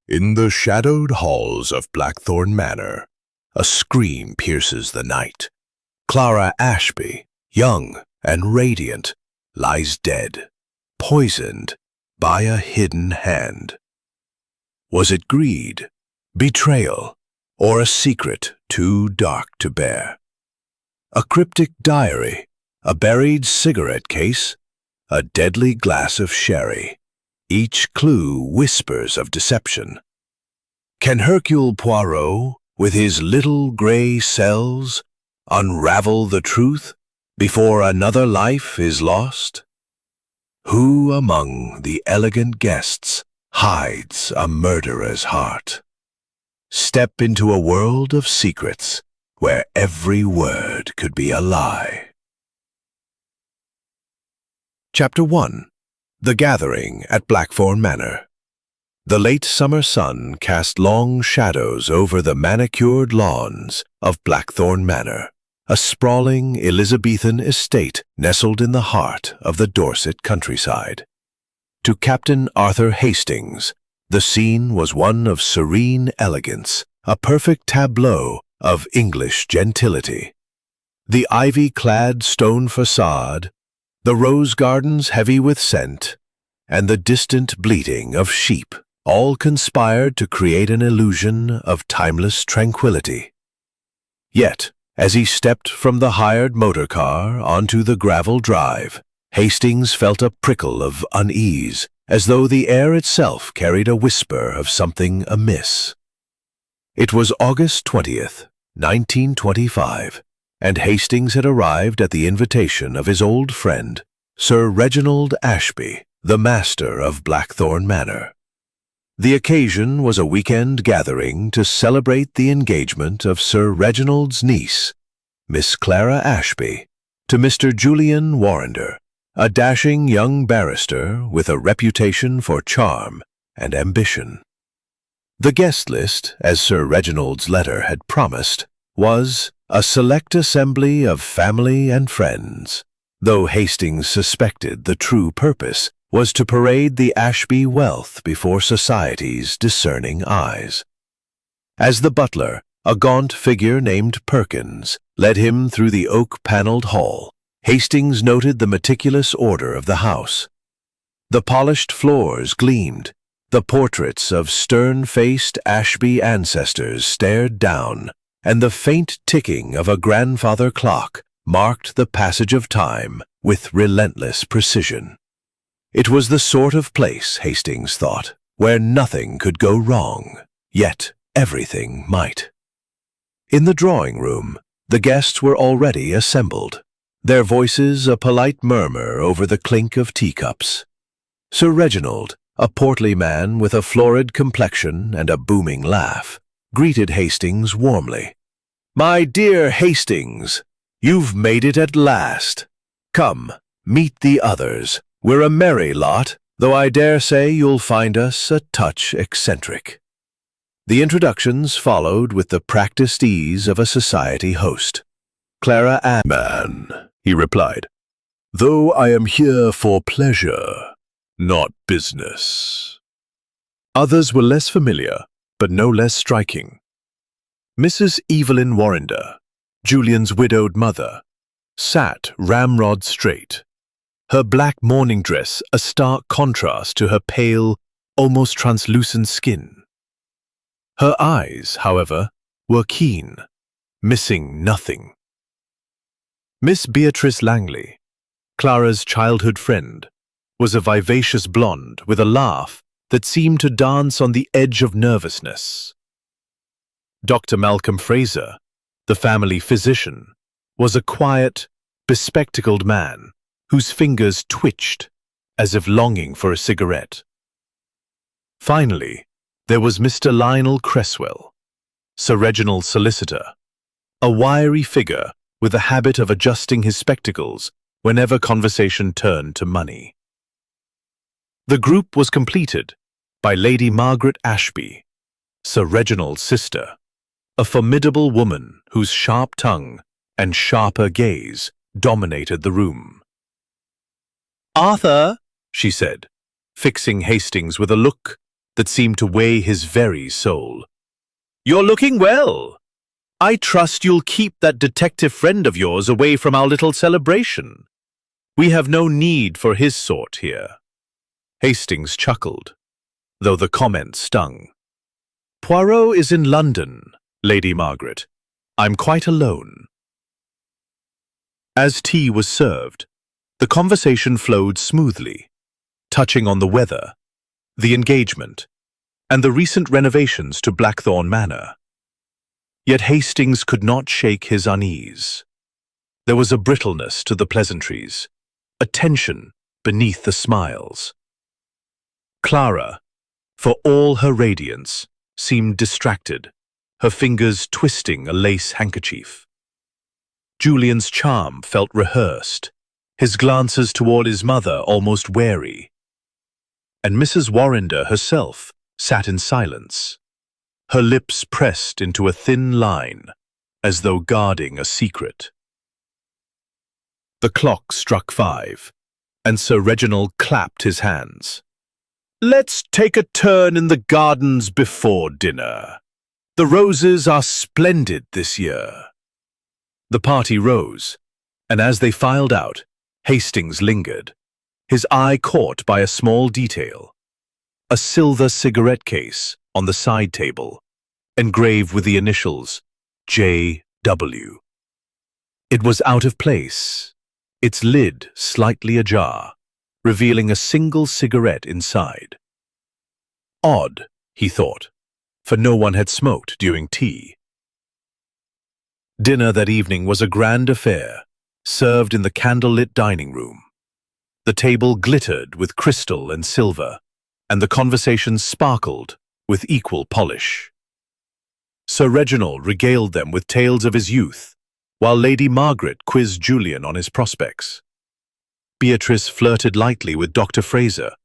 In the shadowed halls of Blackthorn Manor, a scream pierces the night. Clara Ashby, young and radiant, lies dead, poisoned by a hidden hand. Was it greed, betrayal, or a secret too dark to bear? A cryptic diary, a buried cigarette case, a deadly glass of sherry. Each clue whispers of deception. Can Hercule Poirot, with his little gray cells, unravel the truth before another life is lost? Who among the elegant guests hides a murderer's heart? Step into a world of secrets where every word could be a lie. Chapter 1. The Gathering at Blackthorn Manor. The late summer sun cast long shadows over the manicured lawns of Blackthorn Manor, a sprawling Elizabethan estate nestled in the heart of the Dorset countryside. To Captain Arthur Hastings, the scene was one of serene elegance, a perfect tableau of English gentility. The ivy-clad stone facade, the rose gardens heavy with scent, and the distant bleating of sheep all conspired to create an illusion of timeless tranquility. Yet, as he stepped from the hired motor car onto the gravel drive, Hastings felt a prickle of unease, as though the air itself carried a whisper of something amiss. It was August 20th, 1925, and Hastings had arrived at the invitation of his old friend, Sir Reginald Ashby, the master of Blackthorn Manor. The occasion was a weekend gathering to celebrate the engagement of Sir Reginald's niece, Miss Clara Ashby, to Mr. Julian Warrender, a dashing young barrister with a reputation for charm and ambition. The guest list, as Sir Reginald's letter had promised, was a select assembly of family and friends, though Hastings suspected the true purpose was to parade the Ashby wealth before society's discerning eyes. As the butler, a gaunt figure named Perkins, led him through the oak-paneled hall, Hastings noted the meticulous order of the house. The polished floors gleamed, the portraits of stern-faced Ashby ancestors stared down, and the faint ticking of a grandfather clock marked the passage of time with relentless precision. It was the sort of place, Hastings thought, where nothing could go wrong, yet everything might. In the drawing room, the guests were already assembled, their voices a polite murmur over the clink of teacups. Sir Reginald, a portly man with a florid complexion and a booming laugh, greeted Hastings warmly. "My dear Hastings, you've made it at last. Come, meet the others. We're a merry lot, though I dare say you'll find us a touch eccentric." The introductions followed with the practiced ease of a society host. "Clara Man," he replied, "though I am here for pleasure, not business." Others were less familiar, but no less striking. Mrs. Evelyn Warrender, Julian's widowed mother, sat ramrod straight, her black morning dress a stark contrast to her pale, almost translucent skin. Her eyes, however, were keen, missing nothing. Miss Beatrice Langley, Clara's childhood friend, was a vivacious blonde with a laugh that seemed to dance on the edge of nervousness. Dr. Malcolm Fraser, the family physician, was a quiet, bespectacled man whose fingers twitched as if longing for a cigarette. Finally, there was Mr. Lionel Cresswell, Sir Reginald's solicitor, a wiry figure with a habit of adjusting his spectacles whenever conversation turned to money. The group was completed by Lady Margaret Ashby, Sir Reginald's sister, a formidable woman whose sharp tongue and sharper gaze dominated the room. "Arthur," she said, fixing Hastings with a look that seemed to weigh his very soul. "You're looking well. I trust you'll keep that detective friend of yours away from our little celebration. We have no need for his sort here." Hastings chuckled, though the comment stung. "Poirot is in London, Lady Margaret. I'm quite alone." As tea was served, the conversation flowed smoothly, touching on the weather, the engagement, and the recent renovations to Blackthorn Manor. Yet Hastings could not shake his unease. There was a brittleness to the pleasantries, a tension beneath the smiles. Clara, for all her radiance, seemed distracted, her fingers twisting a lace handkerchief. Julian's charm felt rehearsed, his glances toward his mother almost wary. And Mrs. Warrender herself sat in silence, her lips pressed into a thin line, as though guarding a secret. The clock struck 5, and Sir Reginald clapped his hands. "Let's take a turn in the gardens before dinner. The roses are splendid this year." The party rose, and as they filed out, Hastings lingered, his eye caught by a small detail: a silver cigarette case on the side table, engraved with the initials J.W. It was out of place, its lid slightly ajar, revealing a single cigarette inside. Odd, he thought, for no one had smoked during tea. Dinner that evening was a grand affair, served in the candlelit dining room. The table glittered with crystal and silver, and the conversation sparkled with equal polish. Sir Reginald regaled them with tales of his youth, while Lady Margaret quizzed Julian on his prospects. Beatrice flirted lightly with Dr. Fraser,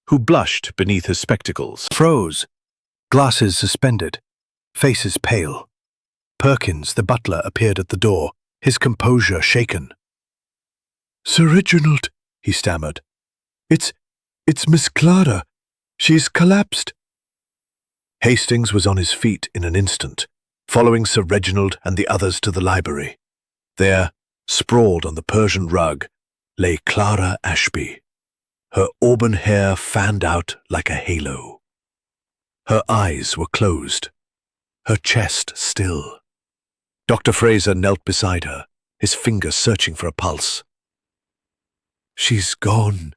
who blushed beneath his spectacles. Froze, glasses suspended, faces pale. Perkins, the butler, appeared at the door, his composure shaken. "Sir Reginald," he stammered. It's Miss Clara. She's collapsed." Hastings was on his feet in an instant, following Sir Reginald and the others to the library. There, sprawled on the Persian rug, lay Clara Ashby, her auburn hair fanned out like a halo. Her eyes were closed, her chest still. Dr. Fraser knelt beside her, his fingers searching for a pulse. "She's gone,"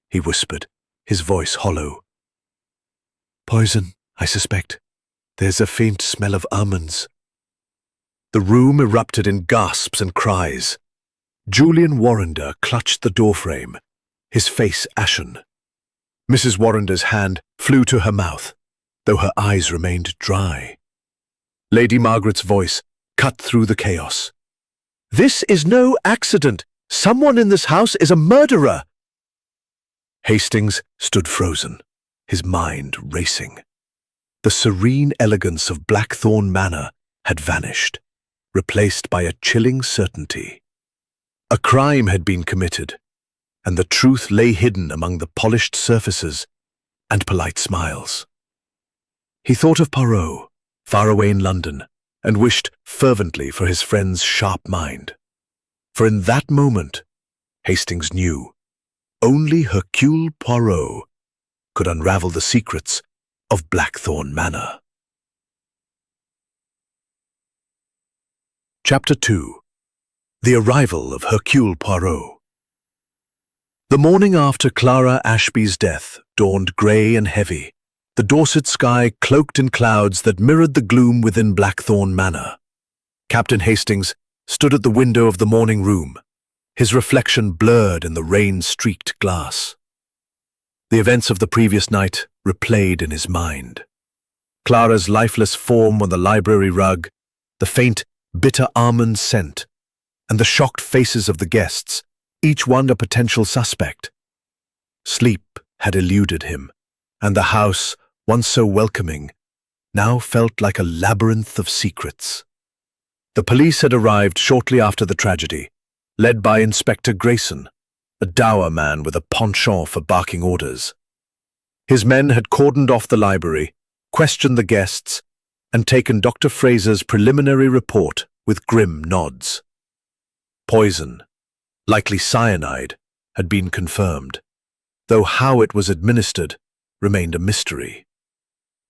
he whispered, his voice hollow. "Poison, I suspect. There's a faint smell of almonds." The room erupted in gasps and cries. Julian Warrender clutched the doorframe, his face ashen. Mrs. Warrender's hand flew to her mouth, though her eyes remained dry. Lady Margaret's voice cut through the chaos. "This is no accident. Someone in this house is a murderer." Hastings stood frozen, his mind racing. The serene elegance of Blackthorn Manor had vanished, replaced by a chilling certainty. A crime had been committed, and the truth lay hidden among the polished surfaces and polite smiles. He thought of Poirot, far away in London, and wished fervently for his friend's sharp mind. For in that moment, Hastings knew, only Hercule Poirot could unravel the secrets of Blackthorn Manor. Chapter 2. The Arrival of Hercule Poirot. The morning after Clara Ashby's death dawned grey and heavy, the Dorset sky cloaked in clouds that mirrored the gloom within Blackthorn Manor. Captain Hastings stood at the window of the morning room, his reflection blurred in the rain-streaked glass. The events of the previous night replayed in his mind. Clara's lifeless form on the library rug, the faint, bitter almond scent, and the shocked faces of the guests, each one a potential suspect. Sleep had eluded him, and the house, once so welcoming, now felt like a labyrinth of secrets. The police had arrived shortly after the tragedy, led by Inspector Grayson, a dour man with a penchant for barking orders. His men had cordoned off the library, questioned the guests, and taken Dr. Fraser's preliminary report with grim nods. Poison, likely cyanide, had been confirmed, though how it was administered remained a mystery.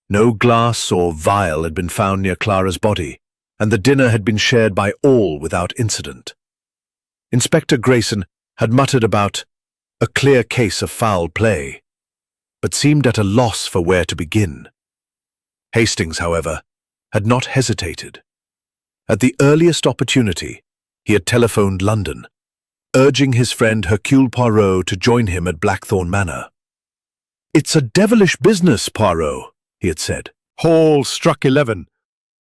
No glass or vial had been found near Clara's body, and the dinner had been shared by all without incident. Inspector Grayson had muttered about a clear case of foul play, but seemed at a loss for where to begin. Hastings, however, had not hesitated. At the earliest opportunity, he had telephoned London, urging his friend Hercule Poirot to join him at Blackthorn Manor. "It's a devilish business, Poirot," he had said. Hall struck 11.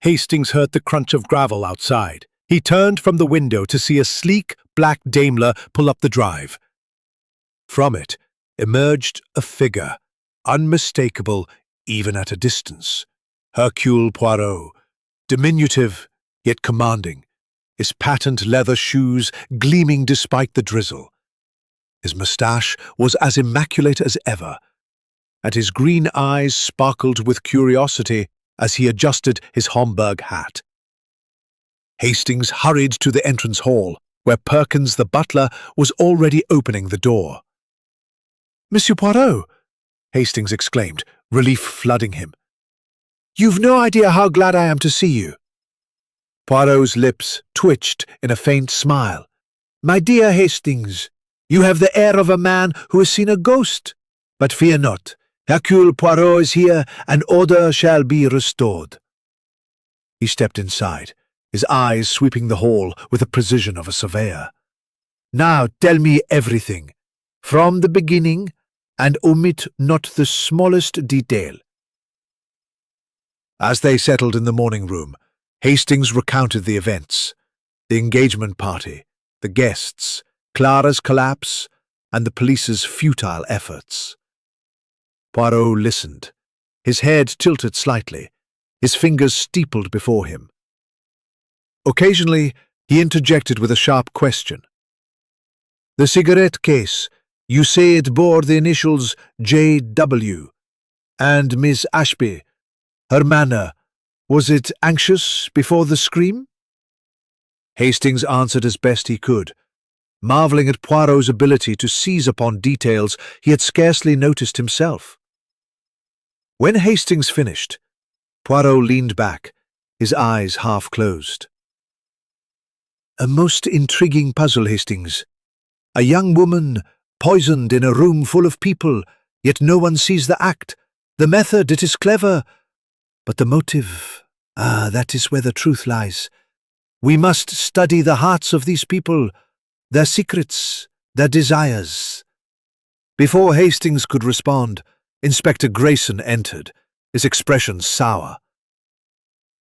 Hastings heard the crunch of gravel outside. He turned from the window to see a sleek, black Daimler pull up the drive. From it emerged a figure, unmistakable even at a distance. Hercule Poirot, diminutive yet commanding, his patent leather shoes gleaming despite the drizzle. His moustache was as immaculate as ever, and his green eyes sparkled with curiosity as he adjusted his Homburg hat. Hastings hurried to the entrance hall, where Perkins the butler was already opening the door. "Monsieur Poirot!" Hastings exclaimed, relief flooding him. "You've no idea how glad I am to see you." Poirot's lips twitched in a faint smile. "My dear Hastings, you have the air of a man who has seen a ghost. But fear not. Hercule Poirot is here, and order shall be restored." He stepped inside, his eyes sweeping the hall with the precision of a surveyor. "Now tell me everything, from the beginning, and omit not the smallest detail." As they settled in the morning room, Hastings recounted the events: the engagement party, the guests, Clara's collapse, and the police's futile efforts. Poirot listened, his head tilted slightly, his fingers steepled before him. Occasionally, he interjected with a sharp question. "The cigarette case, you say it bore the initials J.W. And Miss Ashby, her manner, was it anxious before the scream?" Hastings answered as best he could, marveling at Poirot's ability to seize upon details he had scarcely noticed himself. When Hastings finished, Poirot leaned back, his eyes half closed. "A most intriguing puzzle, Hastings. A young woman poisoned in a room full of people, yet no one sees the act. The method, it is clever, but the motive, that is where the truth lies. We must study the hearts of these people, their secrets, their desires." Before Hastings could respond, Inspector Grayson entered, his expression sour.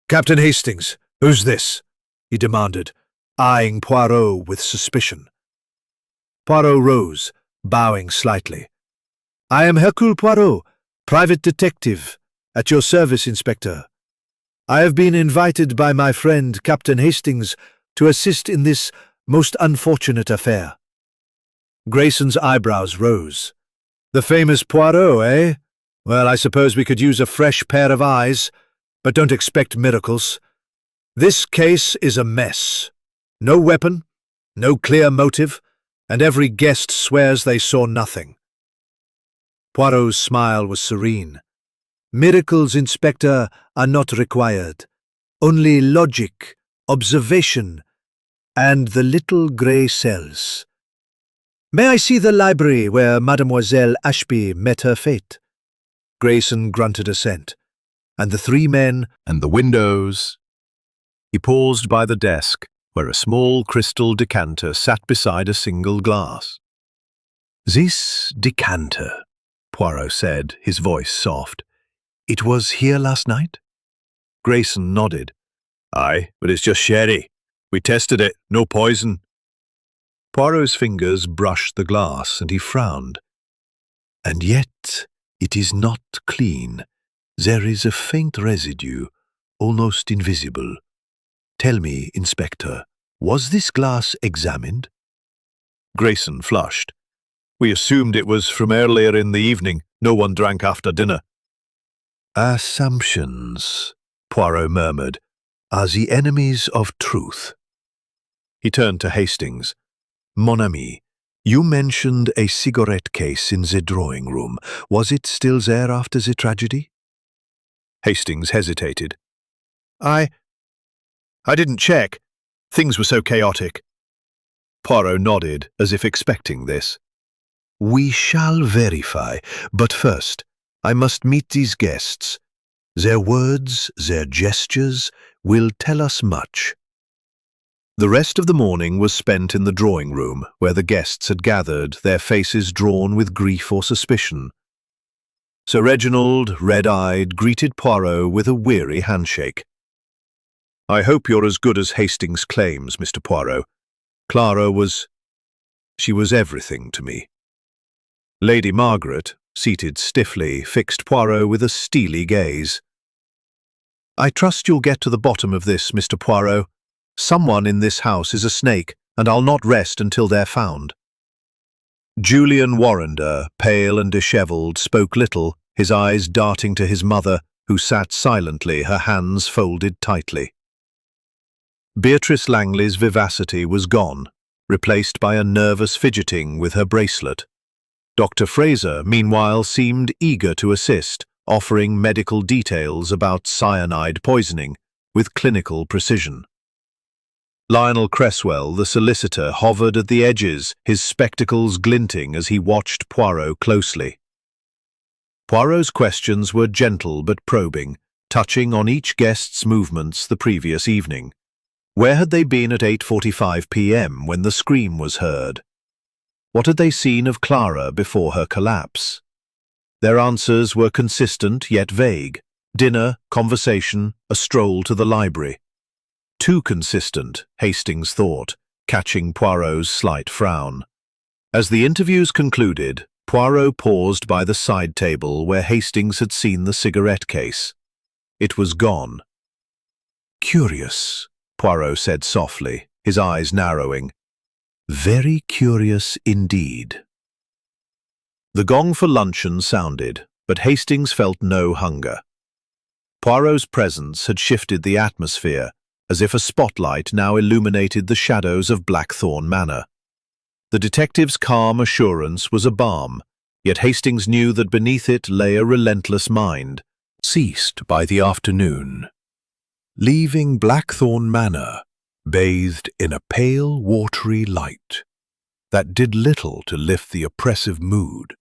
"Captain Hastings, who's this?" he demanded, eyeing Poirot with suspicion. Poirot rose, bowing slightly. "I am Hercule Poirot, private detective, at your service, Inspector. I have been invited by my friend Captain Hastings to assist in this most unfortunate affair." Grayson's eyebrows rose. "The famous Poirot, eh? Well, I suppose we could use a fresh pair of eyes, but don't expect miracles. This case is a mess. No weapon, no clear motive, and every guest swears they saw nothing." Poirot's smile was serene. "Miracles, Inspector, are not required. Only logic, observation, and the little grey cells. May I see the library where Mademoiselle Ashby met her fate?" Grayson grunted assent, and the three men And the windows. He paused by the desk, where a small crystal decanter sat beside a single glass. "This decanter," Poirot said, his voice soft. "It was here last night?" Grayson nodded. "Aye, but it's just sherry. We tested it, no poison." Poirot's fingers brushed the glass, and he frowned. "And yet it is not clean. There is a faint residue, almost invisible. Tell me, Inspector, was this glass examined?" Grayson flushed. "We assumed it was from earlier in the evening, No one drank after dinner. Assumptions, Poirot murmured, are the enemies of truth. He turned to Hastings. Mon ami, you mentioned a cigarette case in the drawing room. Was it still there after the tragedy? Hastings hesitated. I didn't check. Things were so chaotic. Poirot nodded, as if expecting this. We shall verify, but first, I must meet these guests. Their words, their gestures, will tell us much. The rest of the morning was spent in the drawing room, where the guests had gathered, their faces drawn with grief or suspicion. Sir Reginald, red-eyed, greeted Poirot with a weary handshake. I hope you're as good as Hastings claims, Mr. Poirot. Clara was... she was everything to me. Lady Margaret, seated stiffly, fixed Poirot with a steely gaze. I trust you'll get to the bottom of this, Mr. Poirot. Someone in this house is a snake, and I'll not rest until they're found. Julian Warrender, pale and dishevelled, spoke little, his eyes darting to his mother, who sat silently, her hands folded tightly. Beatrice Langley's vivacity was gone, replaced by a nervous fidgeting with her bracelet. Dr. Fraser, meanwhile, seemed eager to assist, offering medical details about cyanide poisoning with clinical precision. Lionel Cresswell, the solicitor, hovered at the edges, his spectacles glinting as he watched Poirot closely. Poirot's questions were gentle but probing, touching on each guest's movements the previous evening. Where had they been at 8:45 p.m. when the scream was heard? What had they seen of Clara before her collapse? Their answers were consistent yet vague. Dinner, conversation, a stroll to the library. Too consistent, Hastings thought, catching Poirot's slight frown. As the interviews concluded, Poirot paused by the side table where Hastings had seen the cigarette case. It was gone. Curious, Poirot said softly, his eyes narrowing. Very curious indeed. The gong for luncheon sounded, but Hastings felt no hunger. Poirot's presence had shifted the atmosphere, as if a spotlight now illuminated the shadows of Blackthorn Manor. The detective's calm assurance was a balm, yet Hastings knew that beneath it lay a relentless mind, ceased by the afternoon, leaving Blackthorn Manor bathed in a pale, watery light that did little to lift the oppressive mood.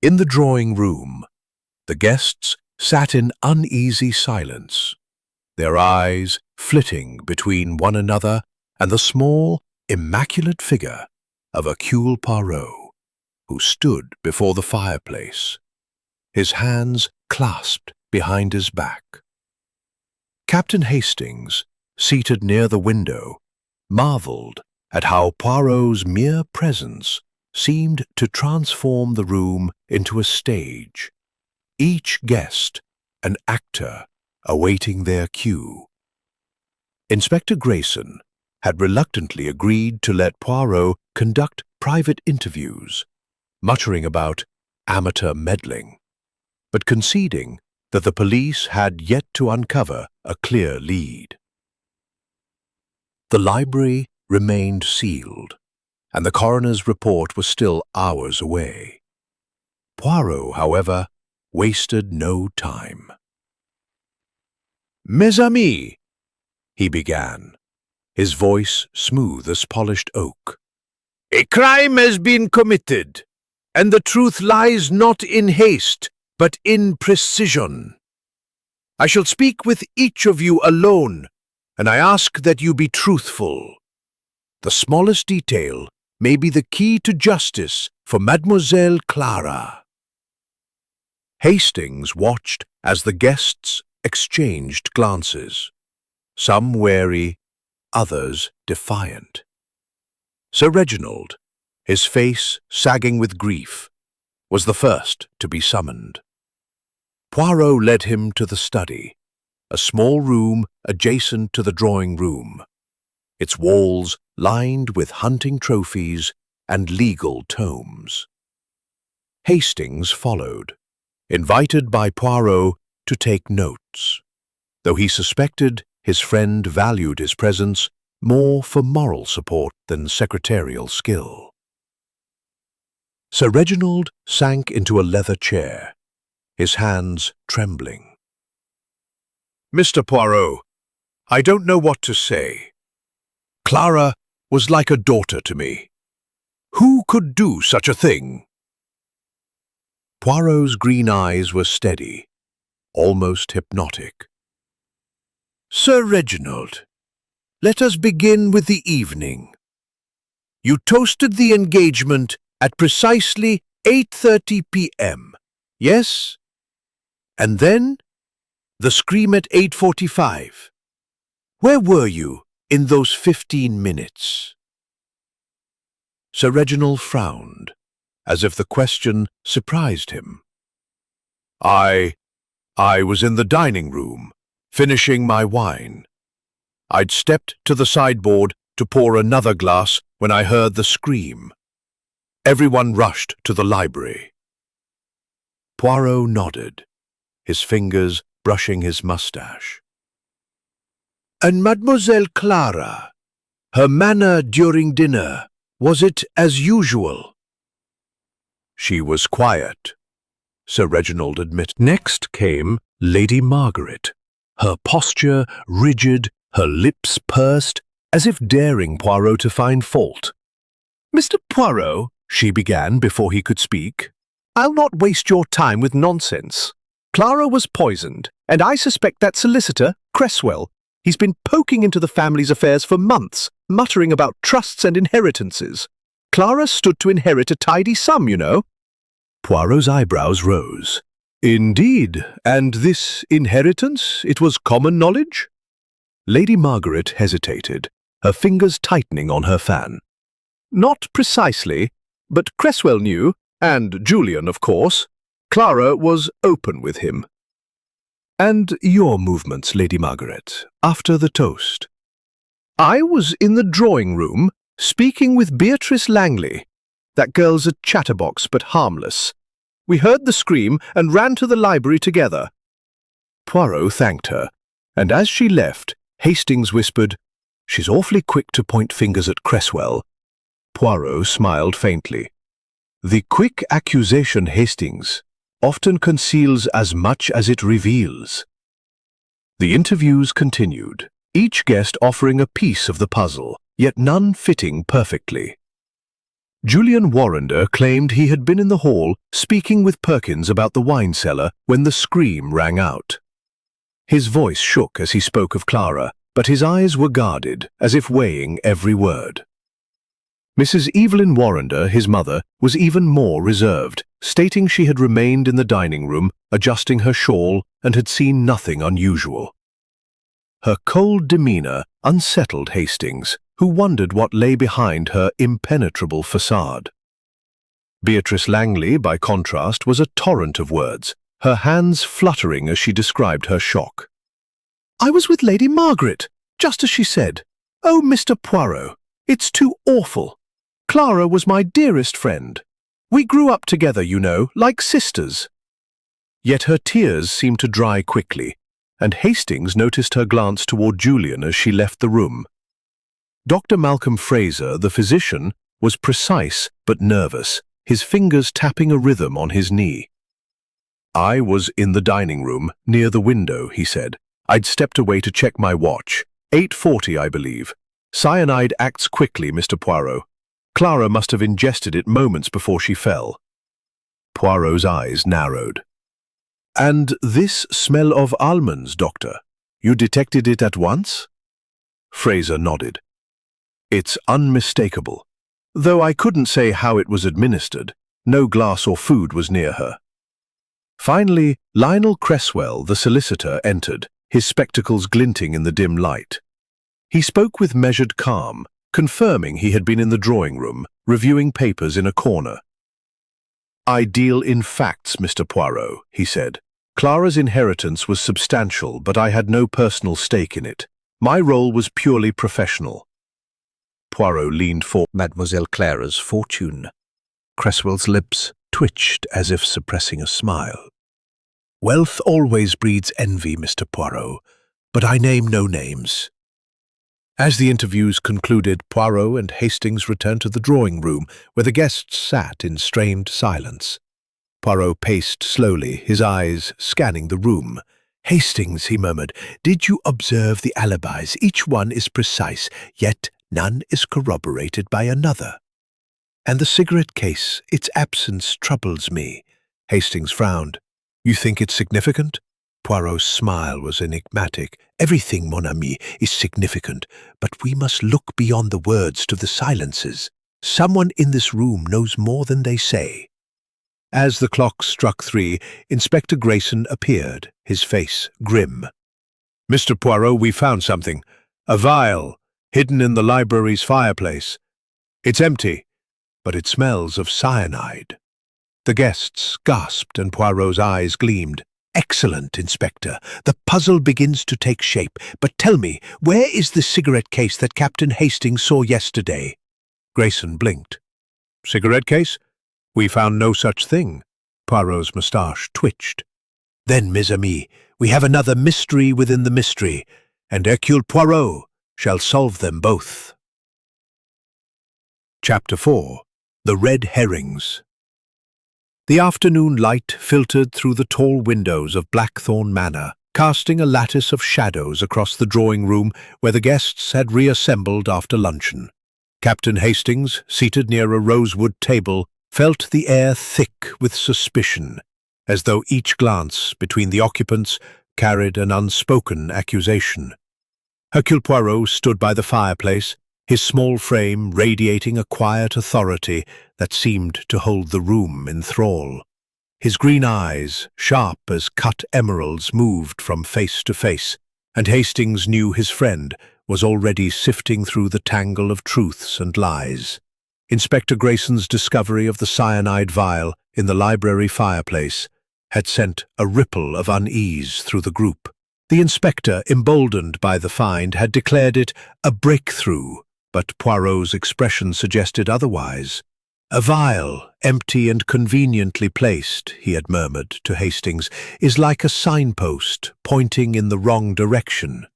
In the drawing room, the guests sat in uneasy silence, their eyes flitting between one another and the small, immaculate figure of Hercule Poirot, who stood before the fireplace, his hands clasped behind his back. Captain Hastings, seated near the window, marveled at how Poirot's mere presence seemed to transform the room into a stage, each guest an actor awaiting their cue. Inspector Grayson had reluctantly agreed to let Poirot conduct private interviews, muttering about amateur meddling, but conceding that the police had yet to uncover a clear lead. The library remained sealed, and the coroner's report was still hours away. Poirot, however, wasted no time. "Mes amis," he began, his voice smooth as polished oak, "a crime has been committed, and the truth lies not in haste, but in precision. I shall speak with each of you alone, and I ask that you be truthful. The smallest detail may be the key to justice for Mademoiselle Clara." Hastings watched as the guests exchanged glances, some wary, others defiant. Sir Reginald, his face sagging with grief, was the first to be summoned. Poirot led him to the study, a small room adjacent to the drawing room, its walls lined with hunting trophies and legal tomes. Hastings followed, invited by Poirot to take notes, though he suspected his friend valued his presence more for moral support than secretarial skill. Sir Reginald sank into a leather chair, his hands trembling. "Mr. Poirot, I don't know what to say. Clara was like a daughter to me. Who could do such a thing?" Poirot's green eyes were steady, almost hypnotic. "Sir Reginald, let us begin with the evening. You toasted the engagement at precisely 8:30 p.m., yes? And then the scream at 8:45. Where were you in those 15 minutes? Sir Reginald frowned, as if the question surprised him. I was in the dining room, finishing my wine. I'd stepped to the sideboard to pour another glass when I heard the scream. Everyone rushed to the library." Poirot nodded, his fingers brushing his mustache. "And Mademoiselle Clara, her manner during dinner, was it as usual?" "She was quiet," Sir Reginald admitted. Next came Lady Margaret, her posture rigid, her lips pursed, as if daring Poirot to find fault. "Mr. Poirot," she began before he could speak, "I'll not waste your time with nonsense. Clara was poisoned, and I suspect that solicitor, Cresswell. He's been poking into the family's affairs for months, muttering about trusts and inheritances. Clara stood to inherit a tidy sum, you know." Poirot's eyebrows rose. "Indeed, and this inheritance, it was common knowledge?" Lady Margaret hesitated, her fingers tightening on her fan. "Not precisely, but Cresswell knew, and Julian, of course. Clara was open with him." "And your movements, Lady Margaret, after the toast?" "I was in the drawing-room, speaking with Beatrice Langley. That girl's a chatterbox, but harmless. We heard the scream and ran to the library together." Poirot thanked her, and as she left, Hastings whispered, "She's awfully quick to point fingers at Cresswell." Poirot smiled faintly. "The quick accusation, Hastings, often conceals as much as it reveals." The interviews continued, each guest offering a piece of the puzzle, yet none fitting perfectly. Julian Warrender claimed he had been in the hall speaking with Perkins about the wine cellar when the scream rang out. His voice shook as he spoke of Clara, but his eyes were guarded, as if weighing every word. Mrs. Evelyn Warrender, his mother, was even more reserved, stating she had remained in the dining room, adjusting her shawl, and had seen nothing unusual. Her cold demeanour unsettled Hastings, who wondered what lay behind her impenetrable facade. Beatrice Langley, by contrast, was a torrent of words, her hands fluttering as she described her shock. "I was with Lady Margaret, just as she said. Oh, Mr. Poirot, it's too awful. Clara was my dearest friend. We grew up together, you know, like sisters." Yet her tears seemed to dry quickly, and Hastings noticed her glance toward Julian as she left the room. Dr. Malcolm Fraser, the physician, was precise but nervous, his fingers tapping a rhythm on his knee. "I was in the dining room, near the window," he said. "I'd stepped away to check my watch. 8:40, I believe. Cyanide acts quickly, Mr. Poirot. Clara must have ingested it moments before she fell." Poirot's eyes narrowed. "And this smell of almonds, Doctor, you detected it at once?" Fraser nodded. "It's unmistakable. Though I couldn't say how it was administered. No glass or food was near her." Finally, Lionel Cresswell, the solicitor, entered, his spectacles glinting in the dim light. He spoke with measured calm, confirming he had been in the drawing-room, reviewing papers in a corner. "I deal in facts, Mr. Poirot," he said. "Clara's inheritance was substantial, but I had no personal stake in it. My role was purely professional." Poirot leaned forward. "Mademoiselle Clara's fortune." Cresswell's lips twitched as if suppressing a smile. "Wealth always breeds envy, Mr. Poirot, but I name no names." As the interviews concluded, Poirot and Hastings returned to the drawing room, where the guests sat in strained silence. Poirot paced slowly, his eyes scanning the room. "Hastings," he murmured, "did you observe the alibis? Each one is precise, yet none is corroborated by another. And the cigarette case, its absence troubles me." Hastings frowned. "You think it's significant?" Poirot's smile was enigmatic. "Everything, mon ami, is significant, but we must look beyond the words to the silences. Someone in this room knows more than they say." As the clock struck 3, Inspector Grayson appeared, his face grim. "Mr. Poirot, we found something. A vial, hidden in the library's fireplace. It's empty, but it smells of cyanide." The guests gasped and Poirot's eyes gleamed. "Excellent, Inspector. The puzzle begins to take shape. But tell me, where is the cigarette case that Captain Hastings saw yesterday?" Grayson blinked. "Cigarette case? We found no such thing." Poirot's moustache twitched. "Then, mes amis, we have another mystery within the mystery, and Hercule Poirot shall solve them both." Chapter 4. The Red Herrings. The afternoon light filtered through the tall windows of Blackthorn Manor, casting a lattice of shadows across the drawing room where the guests had reassembled after luncheon. Captain Hastings, seated near a rosewood table, felt the air thick with suspicion, as though each glance between the occupants carried an unspoken accusation. Hercule Poirot stood by the fireplace, his small frame radiating a quiet authority that seemed to hold the room in thrall. His green eyes, sharp as cut emeralds, moved from face to face, and Hastings knew his friend was already sifting through the tangle of truths and lies. Inspector Grayson's discovery of the cyanide vial in the library fireplace had sent a ripple of unease through the group. The inspector, emboldened by the find, had declared it a breakthrough, but Poirot's expression suggested otherwise. "A vial, empty and conveniently placed," he had murmured to Hastings, "is like a signpost pointing in the wrong direction.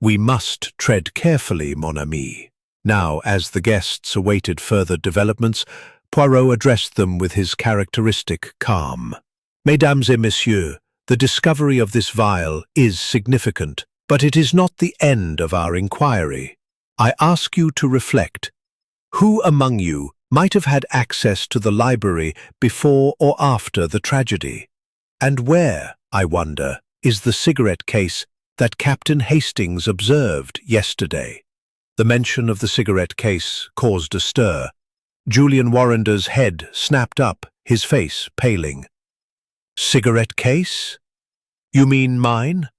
We must tread carefully, mon ami." Now, as the guests awaited further developments, Poirot addressed them with his characteristic calm. "Mesdames et messieurs, the discovery of this vial is significant, but it is not the end of our inquiry. I ask you to reflect. Who among you might have had access to the library before or after the tragedy? And where, I wonder, is the cigarette case that Captain Hastings observed yesterday?" The mention of the cigarette case caused a stir. Julian Warrender's head snapped up, his face paling. "Cigarette case? You mean mine?"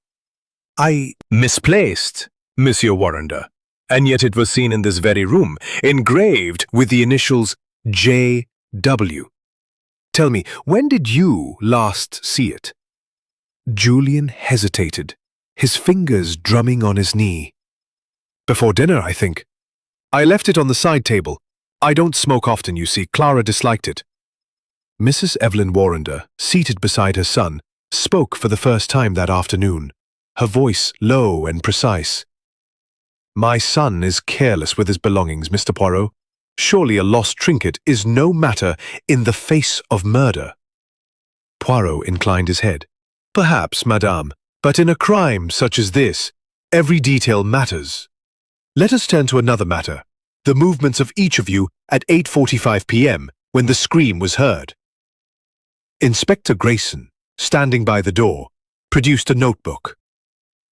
Misplaced, Monsieur Warrender. And yet it was seen in this very room, engraved with the initials J.W. Tell me, when did you last see it?" Julian hesitated, his fingers drumming on his knee. "Before dinner, I think. I left it on the side table. I don't smoke often, you see. Clara disliked it." Mrs. Evelyn Warrender, seated beside her son, spoke for the first time that afternoon, her voice low and precise. "My son is careless with his belongings, Mr. Poirot. Surely a lost trinket is no matter in the face of murder." Poirot inclined his head. "Perhaps, madame, but in a crime such as this, every detail matters. Let us turn to another matter, the movements of each of you at 8:45 p.m. when the scream was heard." Inspector Grayson, standing by the door, produced a notebook.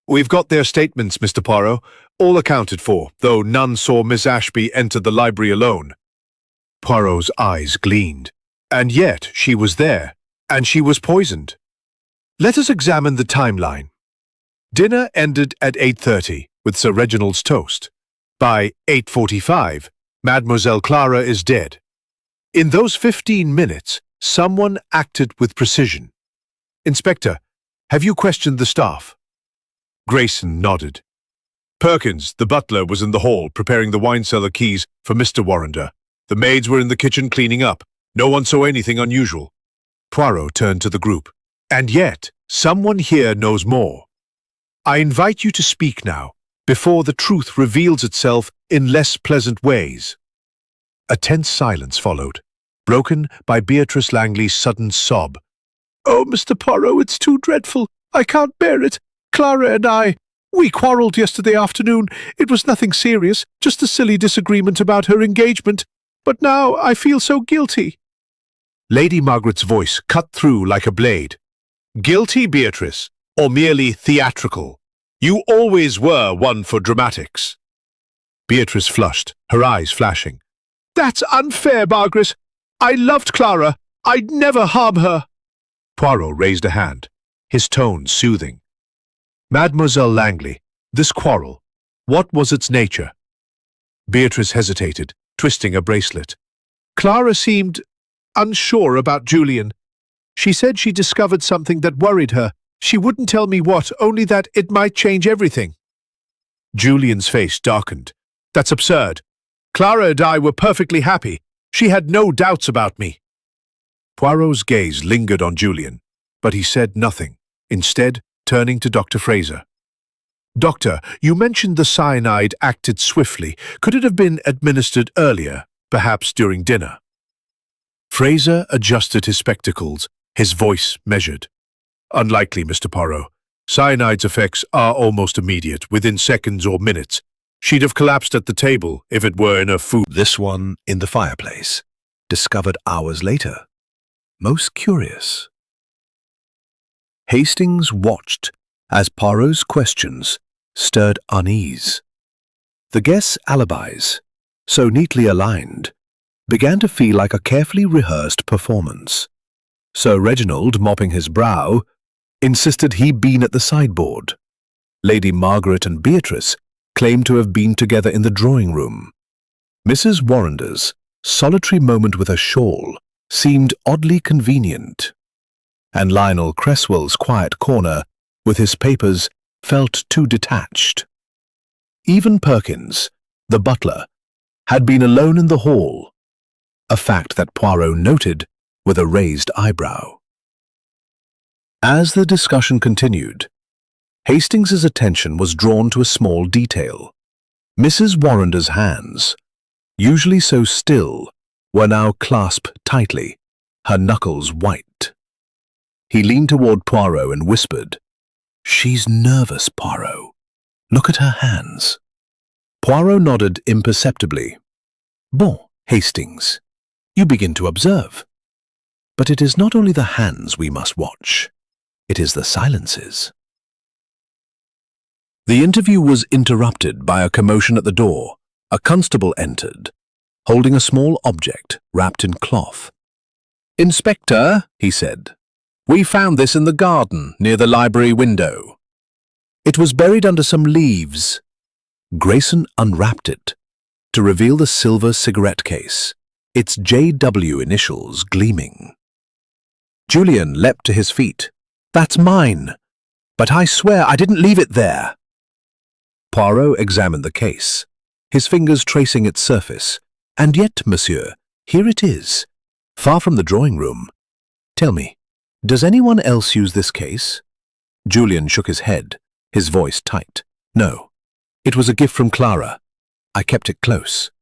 "We've got their statements, Mr. Poirot, all accounted for, though none saw Miss Ashby enter the library alone." Poirot's eyes gleamed. "And yet she was there, and she was poisoned. Let us examine the timeline. Dinner ended at 8:30 with Sir Reginald's toast. By 8:45, Mademoiselle Clara is dead. In those 15 minutes, someone acted with precision. Inspector, have you questioned the staff?" Grayson nodded. "Perkins, the butler, was in the hall preparing the wine cellar keys for Mr. Warrender. The maids were in the kitchen cleaning up. No one saw anything unusual. Poirot turned to the group. And yet, someone here knows more. I invite you to speak now, before the truth reveals itself in less pleasant ways. A tense silence followed, broken by Beatrice Langley's sudden sob. Oh, Mr. Poirot, it's too dreadful. I can't bear it. Clara and we quarrelled yesterday afternoon. It was nothing serious, just a silly disagreement about her engagement. But now I feel so guilty. Lady Margaret's voice cut through like a blade. Guilty, Beatrice, or merely theatrical? You always were one for dramatics. Beatrice flushed, her eyes flashing. That's unfair, Margaret. I loved Clara. I'd never harm her. Poirot raised a hand, his tone soothing. Mademoiselle Langley, this quarrel, what was its nature? Beatrice hesitated, twisting a bracelet. Clara seemed unsure about Julian. She said she discovered something that worried her. She wouldn't tell me what, only that it might change everything. Julian's face darkened. That's absurd. Clara and I were perfectly happy. She had no doubts about me. Poirot's gaze lingered on Julian, but he said nothing, instead turning to Dr. Fraser. Doctor, you mentioned the cyanide acted swiftly. Could it have been administered earlier, perhaps during dinner? Fraser adjusted his spectacles, his voice measured. Unlikely, Mr. Poirot. Cyanide's effects are almost immediate, within seconds or minutes. She'd have collapsed at the table if it were in her food. This one in the fireplace, discovered hours later. Most curious. Hastings watched as Poirot's questions stirred unease. The guests' alibis, so neatly aligned, began to feel like a carefully rehearsed performance. Sir Reginald, mopping his brow, insisted he'd been at the sideboard. Lady Margaret and Beatrice claimed to have been together in the drawing room. Mrs. Warrender's solitary moment with her shawl seemed oddly convenient, and Lionel Cresswell's quiet corner with his papers felt too detached. Even Perkins, the butler, had been alone in the hall, a fact that Poirot noted with a raised eyebrow. As the discussion continued, Hastings's attention was drawn to a small detail. Mrs. Warrender's hands, usually so still, were now clasped tightly, her knuckles white. He leaned toward Poirot and whispered, "She's nervous, Poirot. Look at her hands." Poirot nodded imperceptibly. "Bon, Hastings, you begin to observe. But it is not only the hands we must watch, it is the silences." The interview was interrupted by a commotion at the door. A constable entered, holding a small object wrapped in cloth. "Inspector," he said, "we found this in the garden near the library window. It was buried under some leaves." Grayson unwrapped it to reveal the silver cigarette case, its JW initials gleaming. Julian leapt to his feet. "That's mine, but I swear I didn't leave it there." Poirot examined the case, his fingers tracing its surface. "And yet, monsieur, here it is, far from the drawing room. Tell me, does anyone else use this case?" Julian shook his head, his voice tight. "No, it was a gift from Clara. I kept it close."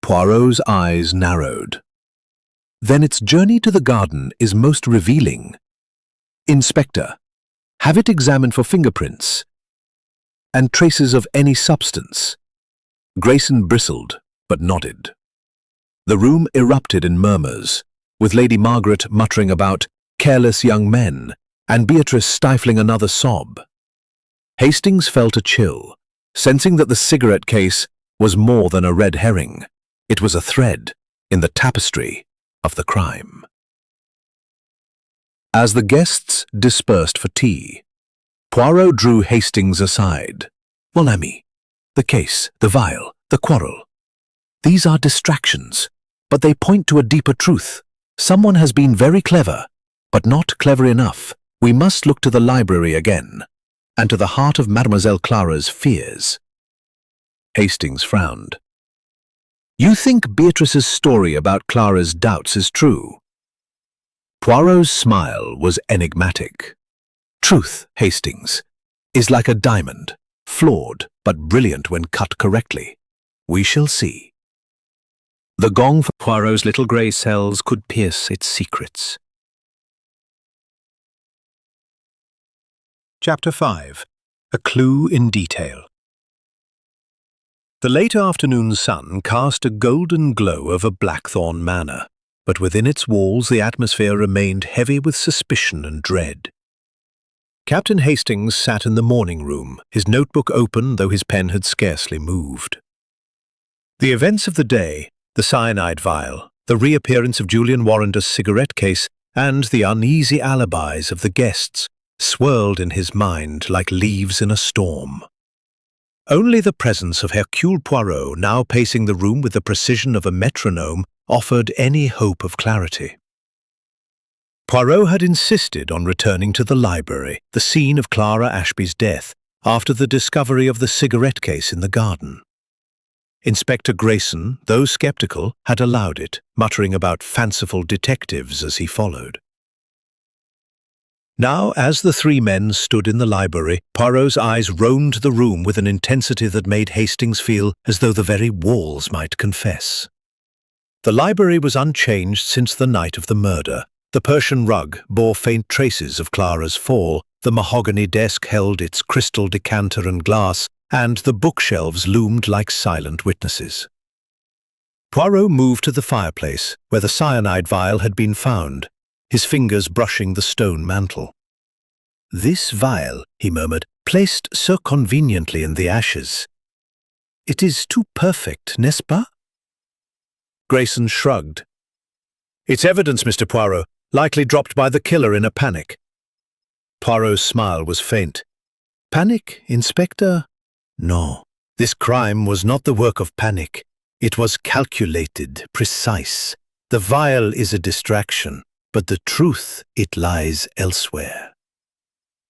Poirot's eyes narrowed. "Then its journey to the garden is most revealing. Inspector, have it examined for fingerprints and traces of any substance." Grayson bristled, but nodded. The room erupted in murmurs, with Lady Margaret muttering about careless young men and Beatrice stifling another sob. Hastings felt a chill, sensing that the cigarette case was more than a red herring. It was a thread in the tapestry of the crime. As the guests dispersed for tea, Poirot drew Hastings aside. "Mon ami, the case, the vial, the quarrel. These are distractions, but they point to a deeper truth. Someone has been very clever, but not clever enough. We must look to the library again, and to the heart of Mademoiselle Clara's fears." Hastings frowned. You think Beatrice's story about Clara's doubts is true? Poirot's smile was enigmatic. Truth, Hastings, is like a diamond, flawed but brilliant when cut correctly. We shall see. The gong for Poirot's little grey cells could pierce its secrets. Chapter 5. A Clue in Detail. The late afternoon sun cast a golden glow over Blackthorn Manor, but within its walls the atmosphere remained heavy with suspicion and dread. Captain Hastings sat in the morning room, his notebook open though his pen had scarcely moved. The events of the day, the cyanide vial, the reappearance of Julian Warrender's cigarette case, and the uneasy alibis of the guests swirled in his mind like leaves in a storm. Only the presence of Hercule Poirot, now pacing the room with the precision of a metronome, offered any hope of clarity. Poirot had insisted on returning to the library, the scene of Clara Ashby's death, after the discovery of the cigarette case in the garden. Inspector Grayson, though sceptical, had allowed it, muttering about fanciful detectives as he followed. Now, as the three men stood in the library, Poirot's eyes roamed the room with an intensity that made Hastings feel as though the very walls might confess. The library was unchanged since the night of the murder. The Persian rug bore faint traces of Clara's fall, the mahogany desk held its crystal decanter and glass, and the bookshelves loomed like silent witnesses. Poirot moved to the fireplace, where the cyanide vial had been found, his fingers brushing the stone mantel. "This vial," he murmured, "placed so conveniently in the ashes. It is too perfect, n'est-ce pas?" Grayson shrugged. "It's evidence, Mr. Poirot, likely dropped by the killer in a panic." Poirot's smile was faint. "Panic, Inspector? No, this crime was not the work of panic. It was calculated, precise. The vial is a distraction, but the truth, it lies elsewhere."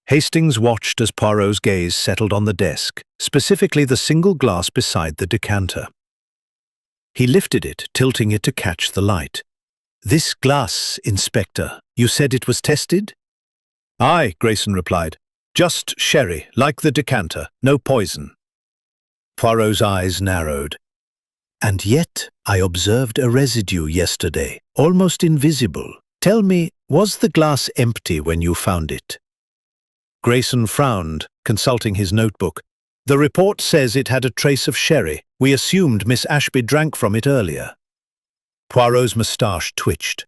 Hastings watched as Poirot's gaze settled on the desk, specifically the single glass beside the decanter. He lifted it, tilting it to catch the light. "This glass, Inspector, you said it was tested?" "Aye," Grayson replied. "Just sherry, like the decanter, no poison." Poirot's eyes narrowed. "And yet I observed a residue yesterday, almost invisible. Tell me, was the glass empty when you found it?" Grayson frowned, consulting his notebook. "The report says it had a trace of sherry. We assumed Miss Ashby drank from it earlier." Poirot's moustache twitched.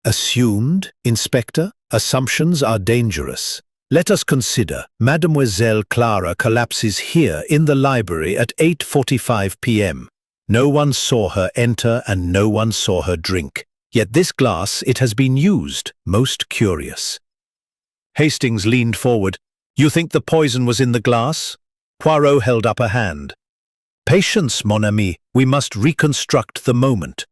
"Assumed, Inspector? Assumptions are dangerous. Let us consider Mademoiselle Clara collapses here in the library at 8:45 p.m. No one saw her enter and no one saw her drink. Yet this glass, it has been used. Most curious." Hastings leaned forward. "You think the poison was in the glass?" Poirot held up a hand. "Patience, mon ami. We must reconstruct the moment.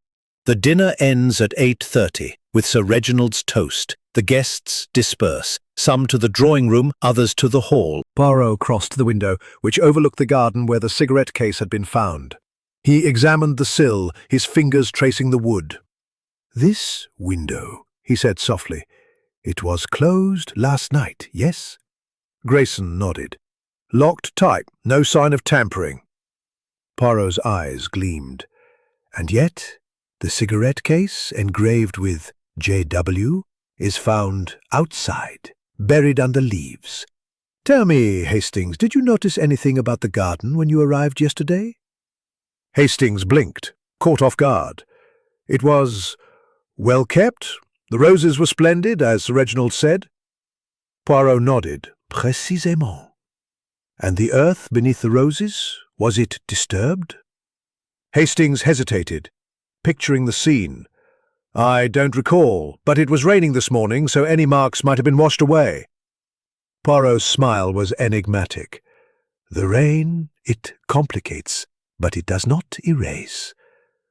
The dinner ends at 8:30, with Sir Reginald's toast. The guests disperse, some to the drawing room, others to the hall." Poirot crossed to the window, which overlooked the garden where the cigarette case had been found. He examined the sill, his fingers tracing the wood. "This window," he said softly. "It was closed last night, yes?" Grayson nodded. "Locked tight, no sign of tampering." Poirot's eyes gleamed. "And yet, the cigarette case, engraved with J.W., is found outside, buried under leaves. Tell me, Hastings, did you notice anything about the garden when you arrived yesterday?" Hastings blinked, caught off guard. "It was well kept. The roses were splendid, as Sir Reginald said." Poirot nodded. "Précisément. And the earth beneath the roses, was it disturbed?" Hastings hesitated, picturing the scene. "I don't recall, but it was raining this morning, so any marks might have been washed away." Poirot's smile was enigmatic. "The rain, it complicates, but it does not erase.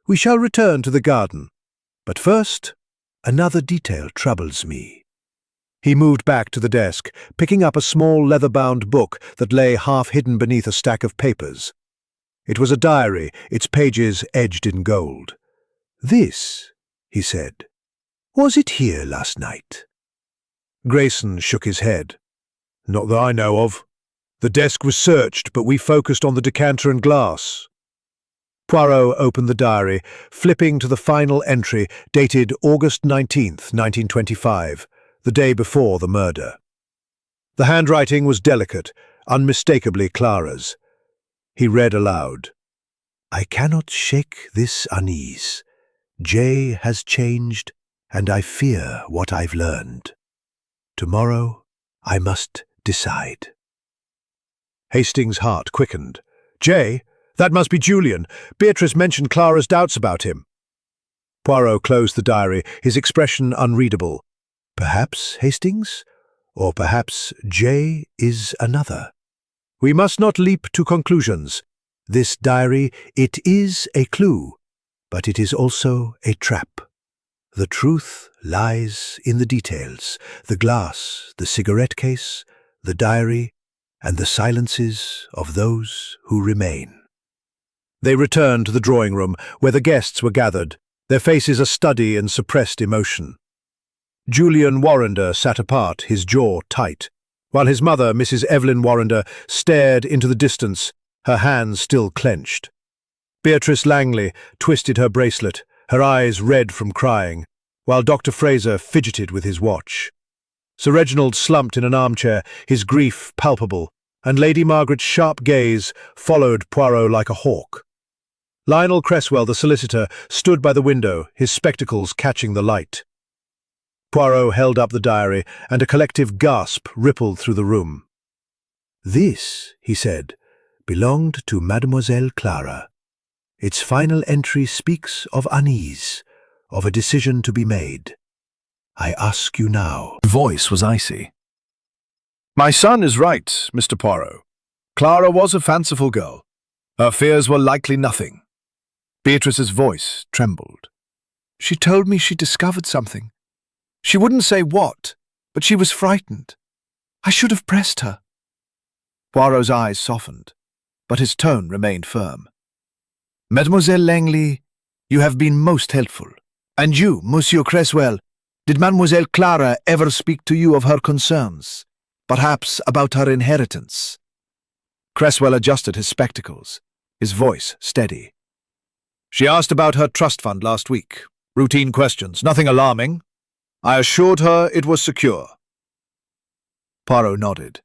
We shall return to the garden. But first, another detail troubles me." He moved back to the desk, picking up a small leather-bound book that lay half hidden beneath a stack of papers. It was a diary, its pages edged in gold. "This," he said. "Was it here last night?" Grayson shook his head. "Not that I know of. The desk was searched, but we focused on the decanter and glass." Poirot opened the diary, flipping to the final entry dated August 19th, 1925, the day before the murder. The handwriting was delicate, unmistakably Clara's. He read aloud. "I cannot shake this unease. Jay has changed, and I fear what I've learned. Tomorrow I must decide." Hastings' heart quickened. "Jay? That must be Julian. Beatrice mentioned Clara's doubts about him." Poirot closed the diary, his expression unreadable. "Perhaps, Hastings? Or perhaps Jay is another. We must not leap to conclusions. This diary, it is a clue, but it is also a trap. The truth lies in the details, the glass, the cigarette case, the diary, and the silences of those who remain." They returned to the drawing room, where the guests were gathered, their faces a study in suppressed emotion. Julian Warrender sat apart, his jaw tight, while his mother, Mrs. Evelyn Warrender, stared into the distance, her hands still clenched. Beatrice Langley twisted her bracelet, her eyes red from crying, while Dr. Fraser fidgeted with his watch. Sir Reginald slumped in an armchair, his grief palpable, and Lady Margaret's sharp gaze followed Poirot like a hawk. Lionel Cresswell, the solicitor, stood by the window, his spectacles catching the light. Poirot held up the diary, and a collective gasp rippled through the room. "This," he said, "belonged to Mademoiselle Clara. Its final entry speaks of unease, of a decision to be made. I ask you now." His voice was icy. "My son is right, Mr. Poirot. Clara was a fanciful girl. Her fears were likely nothing." Beatrice's voice trembled. "She told me she discovered something. She wouldn't say what, but she was frightened. I should have pressed her." Poirot's eyes softened, but his tone remained firm. "Mademoiselle Langley, you have been most helpful. And you, Monsieur Cresswell, did Mademoiselle Clara ever speak to you of her concerns? Perhaps about her inheritance?" Cresswell adjusted his spectacles, his voice steady. "She asked about her trust fund last week. Routine questions, nothing alarming. I assured her it was secure." Poirot nodded,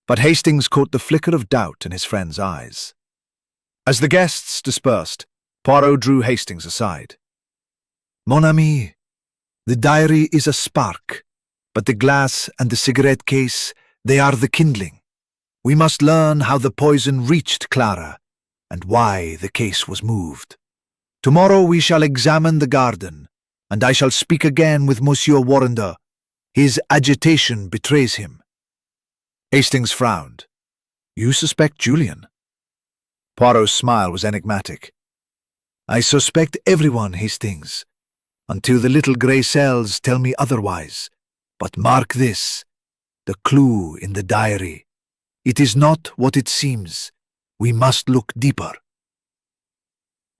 but Hastings caught the flicker of doubt in his friend's eyes. As the guests dispersed, Poirot drew Hastings aside. "Mon ami, the diary is a spark, but the glass and the cigarette case, they are the kindling. We must learn how the poison reached Clara, and why the case was moved. Tomorrow we shall examine the garden, and I shall speak again with Monsieur Warrender. His agitation betrays him." Hastings frowned. "You suspect Julian?" Poirot's smile was enigmatic. "I suspect everyone, Hastings, until the little grey cells tell me otherwise. But mark this, the clue in the diary. It is not what it seems. We must look deeper."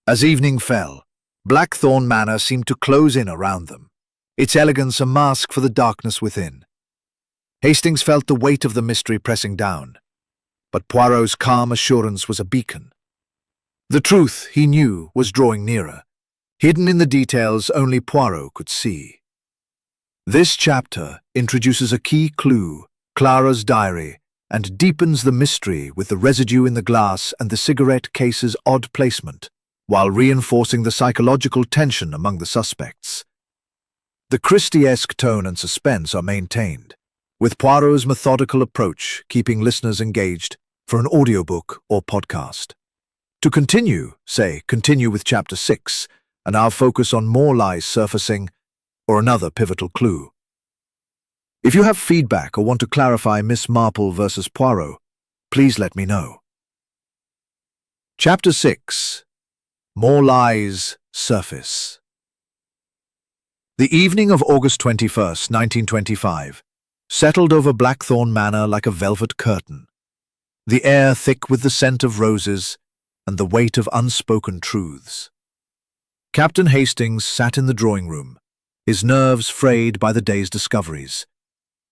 As evening fell, Blackthorn Manor seemed to close in around them, its elegance a mask for the darkness within. Hastings felt the weight of the mystery pressing down, but Poirot's calm assurance was a beacon. The truth, he knew, was drawing nearer, hidden in the details only Poirot could see. This chapter introduces a key clue, Clara's diary, and deepens the mystery with the residue in the glass and the cigarette case's odd placement, while reinforcing the psychological tension among the suspects. The Christie-esque tone and suspense are maintained, with Poirot's methodical approach keeping listeners engaged for an audiobook or podcast. To continue with Chapter 6, and our focus on more lies surfacing, or another pivotal clue. If you have feedback or want to clarify Miss Marple versus Poirot, please let me know. Chapter 6. More lies surface. The evening of August 21st, 1925, settled over Blackthorn Manor like a velvet curtain. The air thick with the scent of roses, and the weight of unspoken truths. Captain Hastings sat in the drawing room, his nerves frayed by the day's discoveries.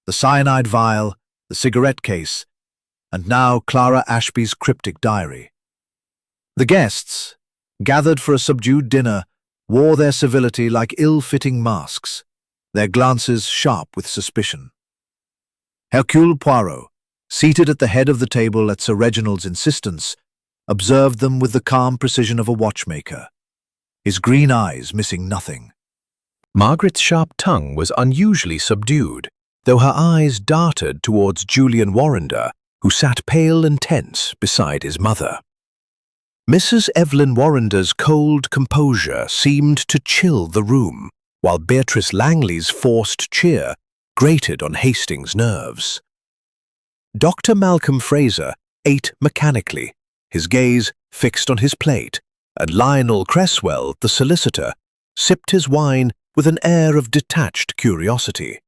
The cyanide vial, the cigarette case, and now Clara Ashby's cryptic diary. The guests, gathered for a subdued dinner, wore their civility like ill-fitting masks, their glances sharp with suspicion. Hercule Poirot, seated at the head of the table at Sir Reginald's insistence, observed them with the calm precision of a watchmaker, his green eyes missing nothing. Margaret's sharp tongue was unusually subdued, though her eyes darted towards Julian Warrender, who sat pale and tense beside his mother. Mrs. Evelyn Warrender's cold composure seemed to chill the room, while Beatrice Langley's forced cheer grated on Hastings' nerves. Dr. Malcolm Fraser ate mechanically, his gaze fixed on his plate, and Lionel Cresswell, the solicitor, sipped his wine with an air of detached curiosity.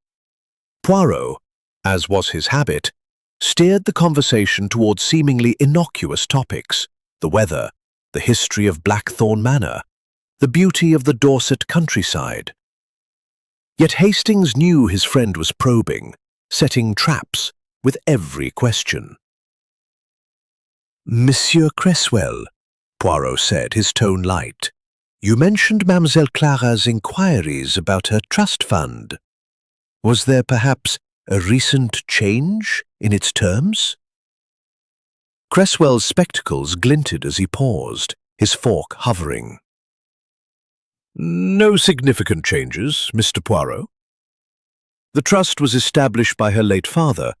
Poirot, as was his habit, steered the conversation towards seemingly innocuous topics: the weather, the history of Blackthorn Manor, the beauty of the Dorset countryside. Yet Hastings knew his friend was probing, setting traps with every question. "Monsieur Cresswell," Poirot said, his tone light, "you mentioned Mademoiselle Clara's inquiries about her trust fund. Was there perhaps a recent change in its terms?" Cresswell's spectacles glinted as he paused, his fork hovering. "No significant changes, Mr. Poirot. The trust was established by her late father,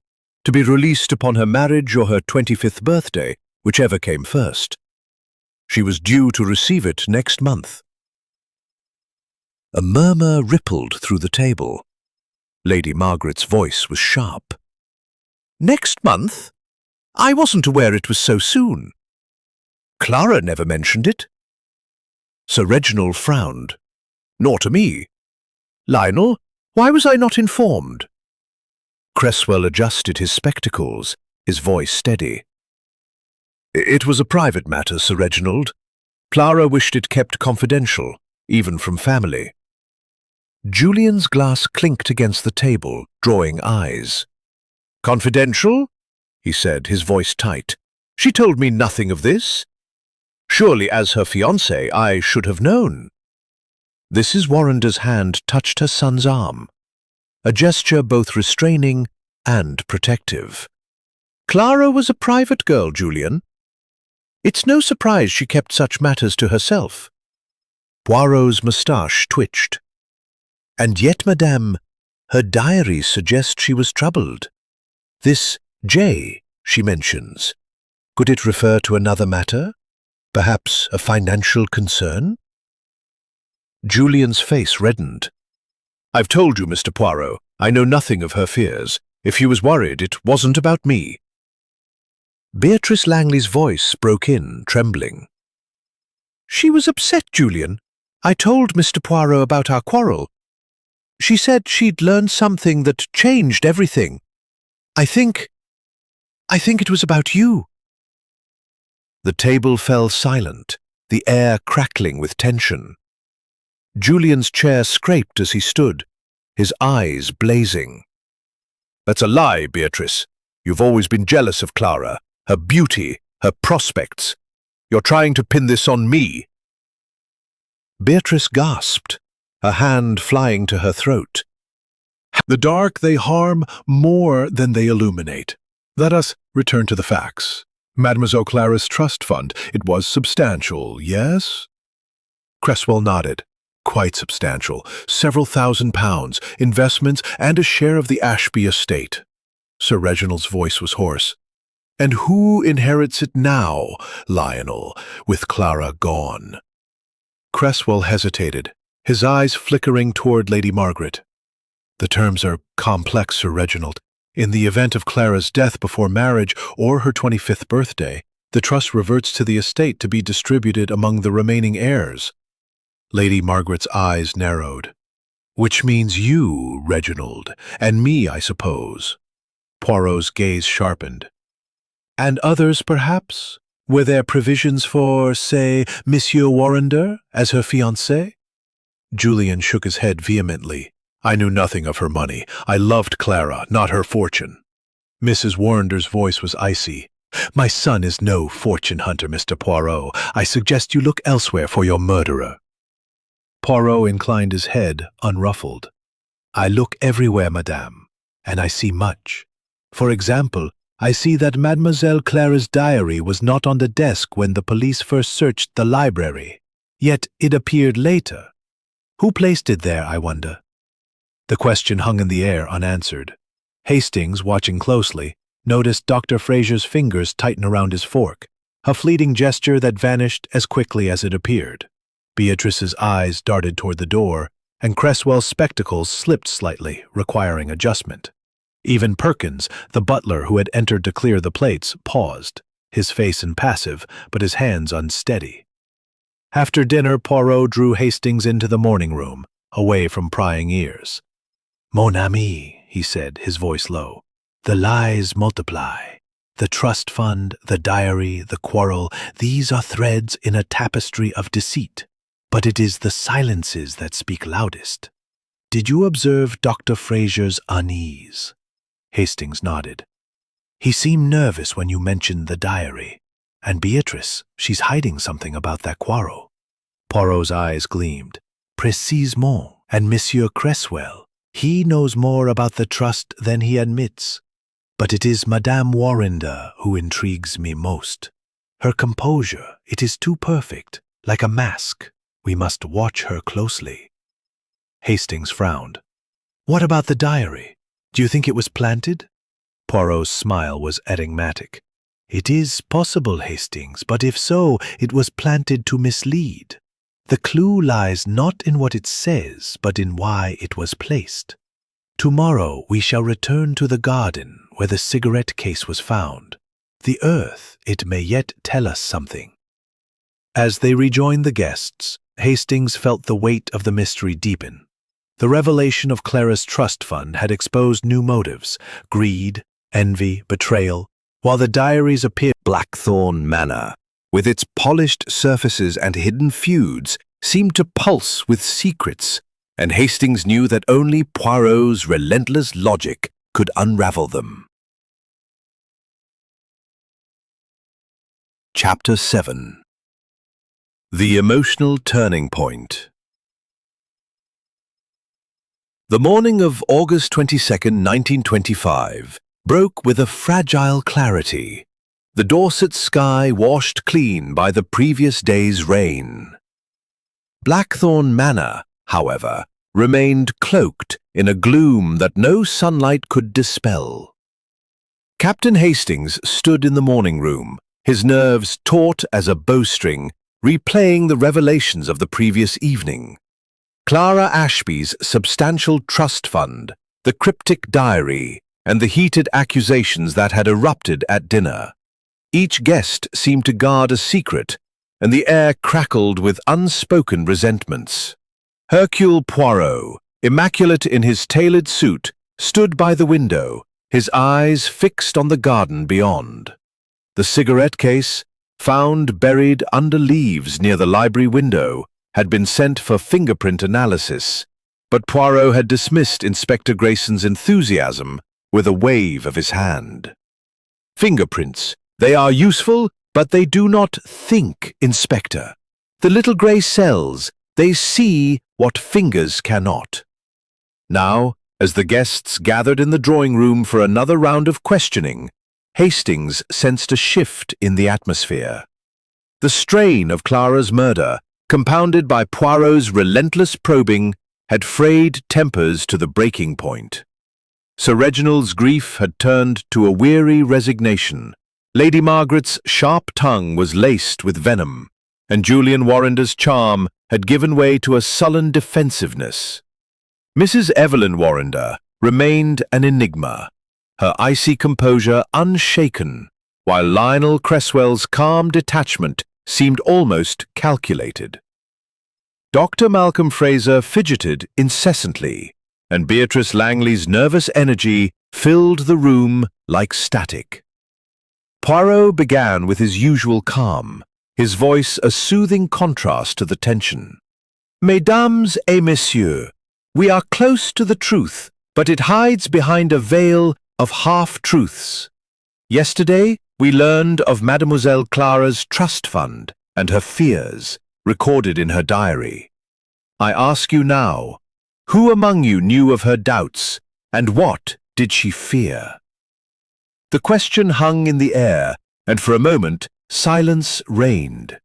to be released upon her marriage or her 25th birthday, whichever came first. She was due to receive it next month." A murmur rippled through the table. Lady Margaret's voice was sharp. "Next month? I wasn't aware it was so soon. Clara never mentioned it." Sir Reginald frowned. "Nor to me. Lionel, why was I not informed?" Cresswell adjusted his spectacles, his voice steady. "It was a private matter, Sir Reginald. Clara wished it kept confidential, even from family." Julian's glass clinked against the table, drawing eyes. "Confidential?" he said, his voice tight. "She told me nothing of this. Surely, as her fiancé, I should have known." Mrs. Warrender's hand touched her son's arm, a gesture both restraining and protective. "Clara was a private girl, Julian. It's no surprise she kept such matters to herself." Poirot's moustache twitched. "And yet, madame, her diaries suggest she was troubled. This J she mentions, could it refer to another matter? Perhaps a financial concern?" Julian's face reddened. "I've told you, Mr. Poirot, I know nothing of her fears. If she was worried, it wasn't about me." Beatrice Langley's voice broke in, trembling. "She was upset, Julian. I told Mr. Poirot about our quarrel. She said she'd learned something that changed everything. I think it was about you." The table fell silent, the air crackling with tension. Julian's chair scraped as he stood, his eyes blazing. "That's a lie, Beatrice. You've always been jealous of Clara, her beauty, her prospects. You're trying to pin this on me." Beatrice gasped, a hand flying to her throat. The dark they harm more than they illuminate. Let us return to the facts. Mademoiselle Clara's trust fund, it was substantial, yes? Cresswell nodded. Quite substantial. Several £1,000s, investments, and a share of the Ashby estate. Sir Reginald's voice was hoarse. "And who inherits it now, Lionel, with Clara gone?" Cresswell hesitated, his eyes flickering toward Lady Margaret. "The terms are complex, Sir Reginald. In the event of Clara's death before marriage or her 25th birthday, the trust reverts to the estate to be distributed among the remaining heirs." Lady Margaret's eyes narrowed. "Which means you, Reginald, and me, I suppose." Poirot's gaze sharpened. "And others, perhaps? Were there provisions for, say, Monsieur Warrender as her fiancé? Julian shook his head vehemently. I knew nothing of her money. I loved Clara, not her fortune. Mrs. Warrender's voice was icy. My son is no fortune hunter, Mr. Poirot. I suggest you look elsewhere for your murderer. Poirot inclined his head, unruffled. I look everywhere, madame, and I see much. For example, I see that Mademoiselle Clara's diary was not on the desk when the police first searched the library. Yet it appeared later. Who placed it there, I wonder? The question hung in the air unanswered. Hastings, watching closely, noticed Dr. Fraser's fingers tighten around his fork, a fleeting gesture that vanished as quickly as it appeared. Beatrice's eyes darted toward the door, and Cresswell's spectacles slipped slightly, requiring adjustment. Even Perkins, the butler who had entered to clear the plates, paused, his face impassive, but his hands unsteady. After dinner, Poirot drew Hastings into the morning room, away from prying ears. Mon ami, he said, his voice low, the lies multiply. The trust fund, the diary, the quarrel, these are threads in a tapestry of deceit. But it is the silences that speak loudest. Did you observe Dr. Fraser's unease? Hastings nodded. He seemed nervous when you mentioned the diary. And Beatrice, she's hiding something about that quarrel. Poirot's eyes gleamed. Précisément. And Monsieur Cresswell, he knows more about the trust than he admits. But it is Madame Warrender who intrigues me most. Her composure, it is too perfect, like a mask. We must watch her closely. Hastings frowned. What about the diary? Do you think it was planted? Poirot's smile was enigmatic. It is possible, Hastings, but if so, it was planted to mislead. The clue lies not in what it says, but in why it was placed. Tomorrow we shall return to the garden where the cigarette case was found. The earth, it may yet tell us something. As they rejoined the guests, Hastings felt the weight of the mystery deepen. The revelation of Clara's trust fund had exposed new motives, greed, envy, betrayal, while the diaries appeared. Blackthorn Manor, with its polished surfaces and hidden feuds, seemed to pulse with secrets, and Hastings knew that only Poirot's relentless logic could unravel them. Chapter 7. The Emotional Turning Point. The morning of August 22nd, 1925, broke with a fragile clarity, the Dorset sky washed clean by the previous day's rain. Blackthorn Manor, however, remained cloaked in a gloom that no sunlight could dispel. Captain Hastings stood in the morning room, his nerves taut as a bowstring, replaying the revelations of the previous evening. Clara Ashby's substantial trust fund, the cryptic diary, and the heated accusations that had erupted at dinner. Each guest seemed to guard a secret, and the air crackled with unspoken resentments. Hercule Poirot, immaculate in his tailored suit, stood by the window, his eyes fixed on the garden beyond. The cigarette case, found buried under leaves near the library window, had been sent for fingerprint analysis, but Poirot had dismissed Inspector Grayson's enthusiasm with a wave of his hand. Fingerprints, they are useful, but they do not think, Inspector. The little grey cells, they see what fingers cannot. Now, as the guests gathered in the drawing room for another round of questioning, Hastings sensed a shift in the atmosphere. The strain of Clara's murder, compounded by Poirot's relentless probing, had frayed tempers to the breaking point. Sir Reginald's grief had turned to a weary resignation. Lady Margaret's sharp tongue was laced with venom, and Julian Warrender's charm had given way to a sullen defensiveness. Mrs. Evelyn Warrender remained an enigma, her icy composure unshaken, while Lionel Cresswell's calm detachment seemed almost calculated. Dr. Malcolm Fraser fidgeted incessantly, and Beatrice Langley's nervous energy filled the room like static. Poirot began with his usual calm, his voice a soothing contrast to the tension. Mesdames et messieurs, we are close to the truth, but it hides behind a veil of half-truths. Yesterday, we learned of Mademoiselle Clara's trust fund and her fears, recorded in her diary. I ask you now, who among you knew of her doubts, and what did she fear? The question hung in the air, and for a moment, silence reigned.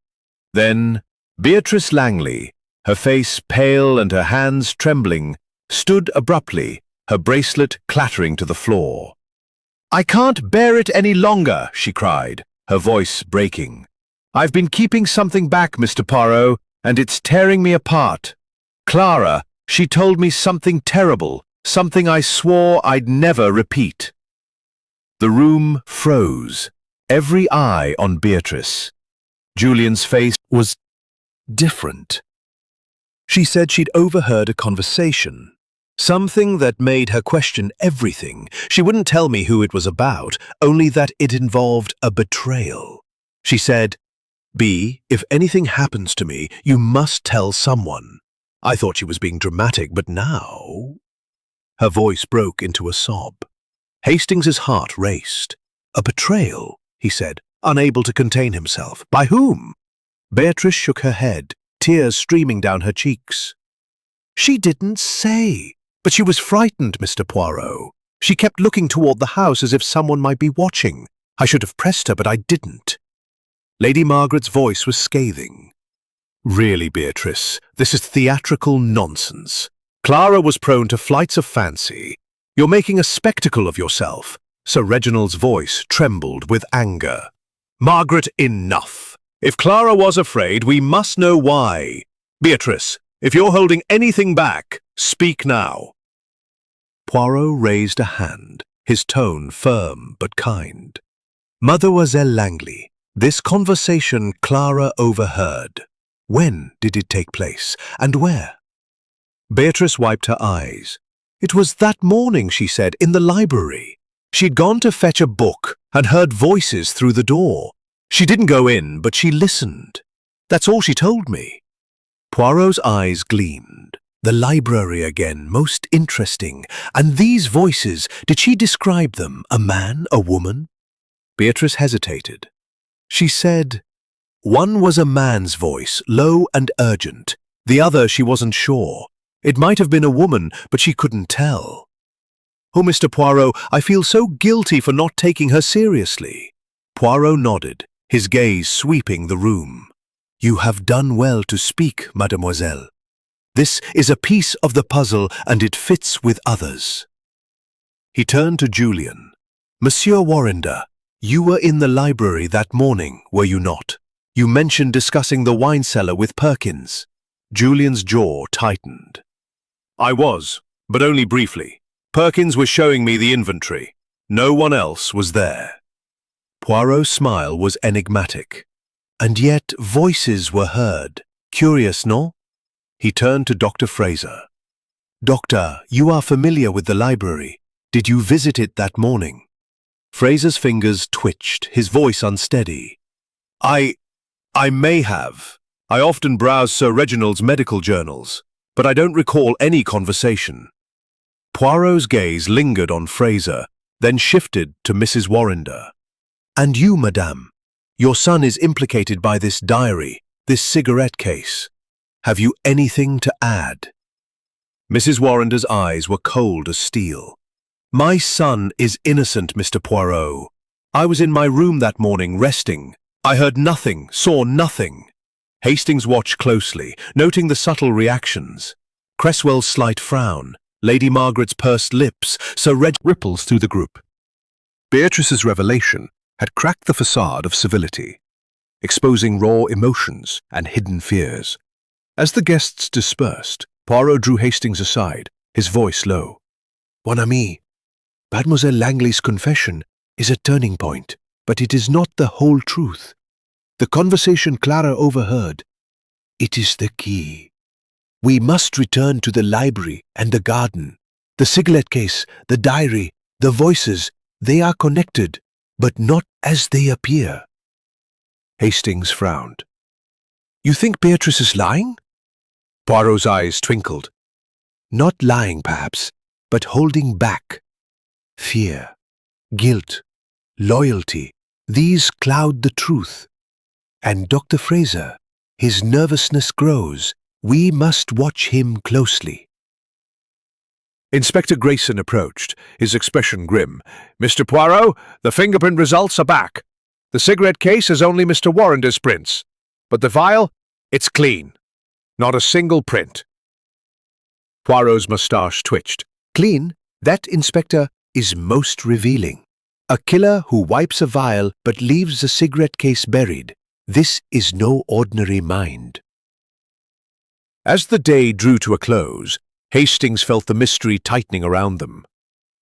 Then, Beatrice Langley, her face pale and her hands trembling, stood abruptly, her bracelet clattering to the floor. I can't bear it any longer, she cried, her voice breaking. I've been keeping something back, Mr. Poirot, and it's tearing me apart. Clara, she told me something terrible, something I swore I'd never repeat. The room froze, every eye on Beatrice. Julian's face Was different. She said she'd overheard a conversation. Something that made her question everything. She wouldn't tell me who it was about, only that it involved a betrayal. She said, B, if anything happens to me, you must tell someone. I thought she was being dramatic, but now... Her voice broke into a sob. Hastings's heart raced. A betrayal, he said, unable to contain himself. By whom? Beatrice shook her head, tears streaming down her cheeks. She didn't say. But she was frightened, Mr. Poirot. She kept looking toward the house as if someone might be watching. I should have pressed her, but I didn't. Lady Margaret's voice was scathing. Really, Beatrice, this is theatrical nonsense. Clara was prone to flights of fancy. You're making a spectacle of yourself. Sir Reginald's voice trembled with anger. Margaret, enough. If Clara was afraid, we must know why. Beatrice, if you're holding anything back, speak now. Poirot raised a hand, his tone firm but kind. Mademoiselle Langley, this conversation Clara overheard. When did it take place, and where? Beatrice wiped her eyes. It was that morning, she said, in the library. She'd gone to fetch a book and heard voices through the door. She didn't go in, but she listened. That's all she told me. Poirot's eyes gleamed. The library again, most interesting. And these voices, did she describe them? A man, a woman? Beatrice hesitated. She said, one was a man's voice, low and urgent. The other she wasn't sure. It might have been a woman, but she couldn't tell. Oh, Mr. Poirot, I feel so guilty for not taking her seriously. Poirot nodded, his gaze sweeping the room. You have done well to speak, mademoiselle. This is a piece of the puzzle, and it fits with others. He turned to Julian. Monsieur Warrender, you were in the library that morning, were you not? You mentioned discussing the wine cellar with Perkins. Julian's jaw tightened. I was, but only briefly. Perkins was showing me the inventory. No one else was there. Poirot's smile was enigmatic. And yet voices were heard. Curious, no? He turned to Dr. Fraser. Doctor, you are familiar with the library. Did you visit it that morning? Fraser's fingers twitched, his voice unsteady. I may have. I often browse Sir Reginald's medical journals, but I don't recall any conversation. Poirot's gaze lingered on Fraser, then shifted to Mrs. Warrender. And you, madame? Your son is implicated by this diary, this cigarette case. Have you anything to add? Mrs. Warrender's eyes were cold as steel. My son is innocent, Mr. Poirot. I was in my room that morning, resting. I heard nothing, saw nothing. Hastings watched closely, noting the subtle reactions. Cresswell's slight frown, Lady Margaret's pursed lips, Sir Reg ripples through the group. Beatrice's revelation had cracked the facade of civility, exposing raw emotions and hidden fears. As the guests dispersed, Poirot drew Hastings aside, his voice low. Mon ami, Mademoiselle Langley's confession is a turning point, but it is not the whole truth. The conversation Clara overheard, it is the key. We must return to the library and the garden. The cigarette case, the diary, the voices, they are connected. but not as they appear. Hastings frowned. You think Beatrice is lying? Poirot's eyes twinkled. Not lying, perhaps, but holding back. Fear, guilt, loyalty, these cloud the truth. And Dr. Fraser, his nervousness grows. We must watch him closely. Inspector Grayson approached, his expression grim. Mr. Poirot, the fingerprint results are back. The cigarette case is only Mr. Warrender's prints. But the vial, it's clean. Not a single print. Poirot's moustache twitched. Clean? That, Inspector, is most revealing. A killer who wipes a vial but leaves a cigarette case buried. This is no ordinary mind. As the day drew to a close, Hastings felt the mystery tightening around them.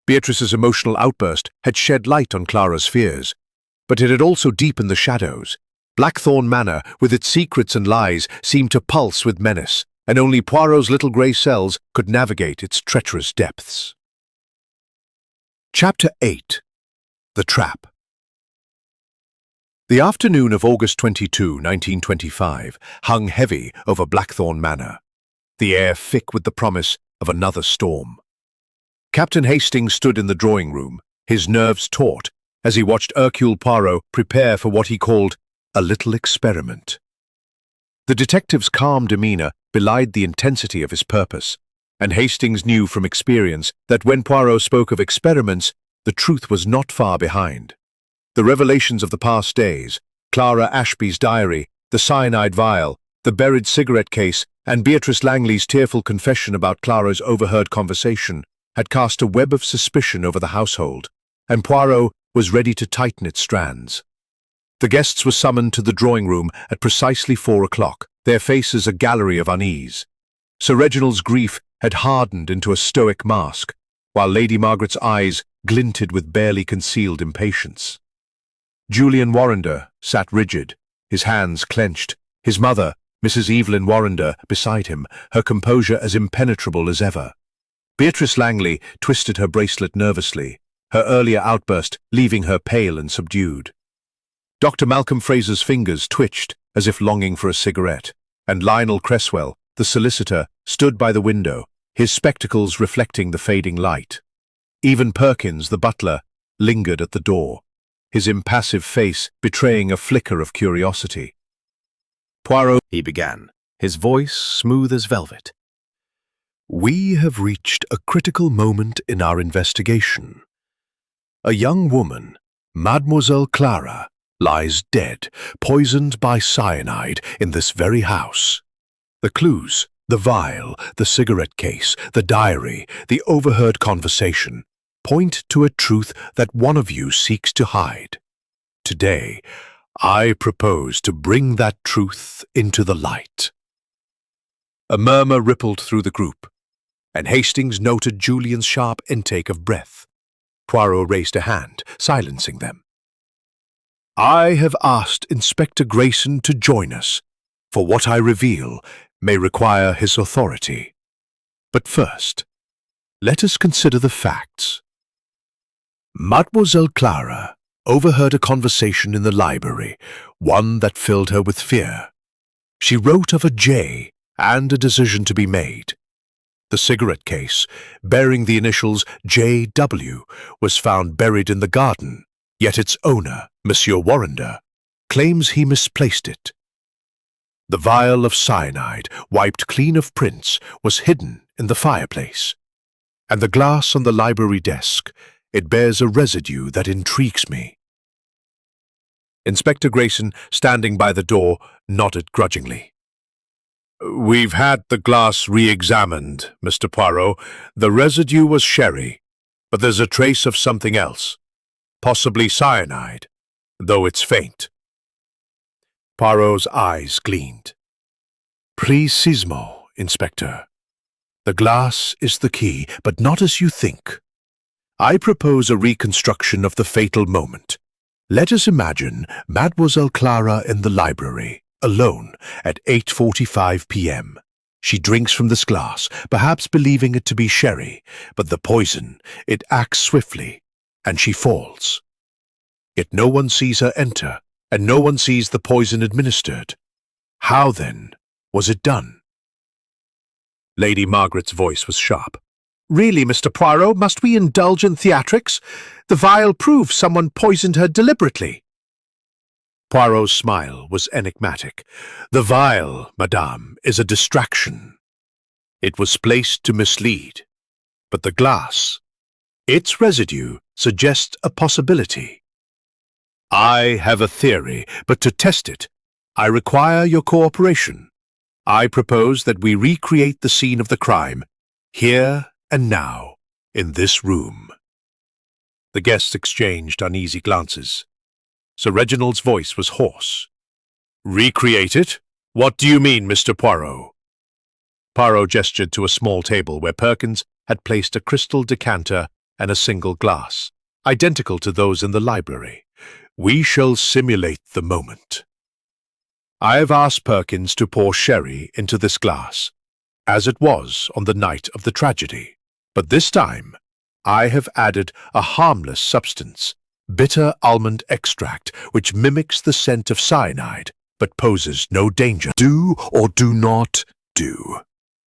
Beatrice's emotional outburst had shed light on Clara's fears, but it had also deepened the shadows. Blackthorn Manor, with its secrets and lies, seemed to pulse with menace, and only Poirot's little grey cells could navigate its treacherous depths. Chapter 8. The Trap. The afternoon of August 22, 1925, hung heavy over Blackthorn Manor, the air thick with the promise of another storm. Captain Hastings stood in the drawing room, his nerves taut, as he watched Hercule Poirot prepare for what he called a little experiment. The detective's calm demeanor belied the intensity of his purpose, and Hastings knew from experience that when Poirot spoke of experiments, the truth was not far behind. The revelations of the past days, Clara Ashby's diary, the cyanide vial, the buried cigarette case, and Beatrice Langley's tearful confession about Clara's overheard conversation had cast a web of suspicion over the household, and Poirot was ready to tighten its strands. The guests were summoned to the drawing room at precisely 4 o'clock, their faces a gallery of unease. Sir Reginald's grief had hardened into a stoic mask, while Lady Margaret's eyes glinted with barely concealed impatience. Julian Warrender sat rigid, his hands clenched, his mother, Mrs. Evelyn Warrender, beside him, her composure as impenetrable as ever. Beatrice Langley twisted her bracelet nervously, her earlier outburst leaving her pale and subdued. Dr. Malcolm Fraser's fingers twitched as if longing for a cigarette, and Lionel Cresswell, the solicitor, stood by the window, his spectacles reflecting the fading light. Even Perkins, the butler, lingered at the door, his impassive face betraying a flicker of curiosity. Poirot, he began, his voice smooth as velvet. We have reached a critical moment in our investigation. A young woman, Mademoiselle Clara, lies dead, poisoned by cyanide in this very house. The clues, the vial, the cigarette case, the diary, the overheard conversation, point to a truth that one of you seeks to hide. Today, I propose to bring that truth into the light. A murmur rippled through the group, and Hastings noted Julian's sharp intake of breath. Poirot raised a hand, silencing them. I have asked Inspector Grayson to join us, for what I reveal may require his authority. But first, let us consider the facts. Mademoiselle Clara overheard a conversation in the library, one that filled her with fear. She wrote of a J and a decision to be made. The cigarette case, bearing the initials J.W., was found buried in the garden, yet its owner, Monsieur Warrender, claims he misplaced it. The vial of cyanide, wiped clean of prints, was hidden in the fireplace. And the glass on the library desk, it bears a residue that intrigues me. Inspector Grayson, standing by the door, nodded grudgingly. We've had the glass re-examined, Mr. Poirot. The residue was sherry, but there's a trace of something else. Possibly cyanide, though it's faint. Poirot's eyes gleamed. Precismo, Inspector. The glass is the key, but not as you think. I propose a reconstruction of the fatal moment. Let us imagine Mademoiselle Clara in the library, alone, at 8:45 p.m. She drinks from this glass, perhaps believing it to be sherry, but the poison, it acts swiftly, and she falls. yet no one sees her enter, and no one sees the poison administered. How, then, was it done? Lady Margaret's voice was sharp. Really, Mr. Poirot, must we indulge in theatrics? The vial proves someone poisoned her deliberately. Poirot's smile was enigmatic. The vial, madame, is a distraction. It was placed to mislead. But the glass, its residue suggests a possibility. I have a theory, but to test it, I require your cooperation. I propose that we recreate the scene of the crime, here and now, in this room. The guests exchanged uneasy glances. Sir Reginald's voice was hoarse. Recreate it? What do you mean, Mr. Poirot? Poirot gestured to a small table where Perkins had placed a crystal decanter and a single glass, identical to those in the library. We shall simulate the moment. I have asked Perkins to pour sherry into this glass, as it was on the night of the tragedy. But this time, I have added a harmless substance, bitter almond extract, which mimics the scent of cyanide, but poses no danger. Do or do not do.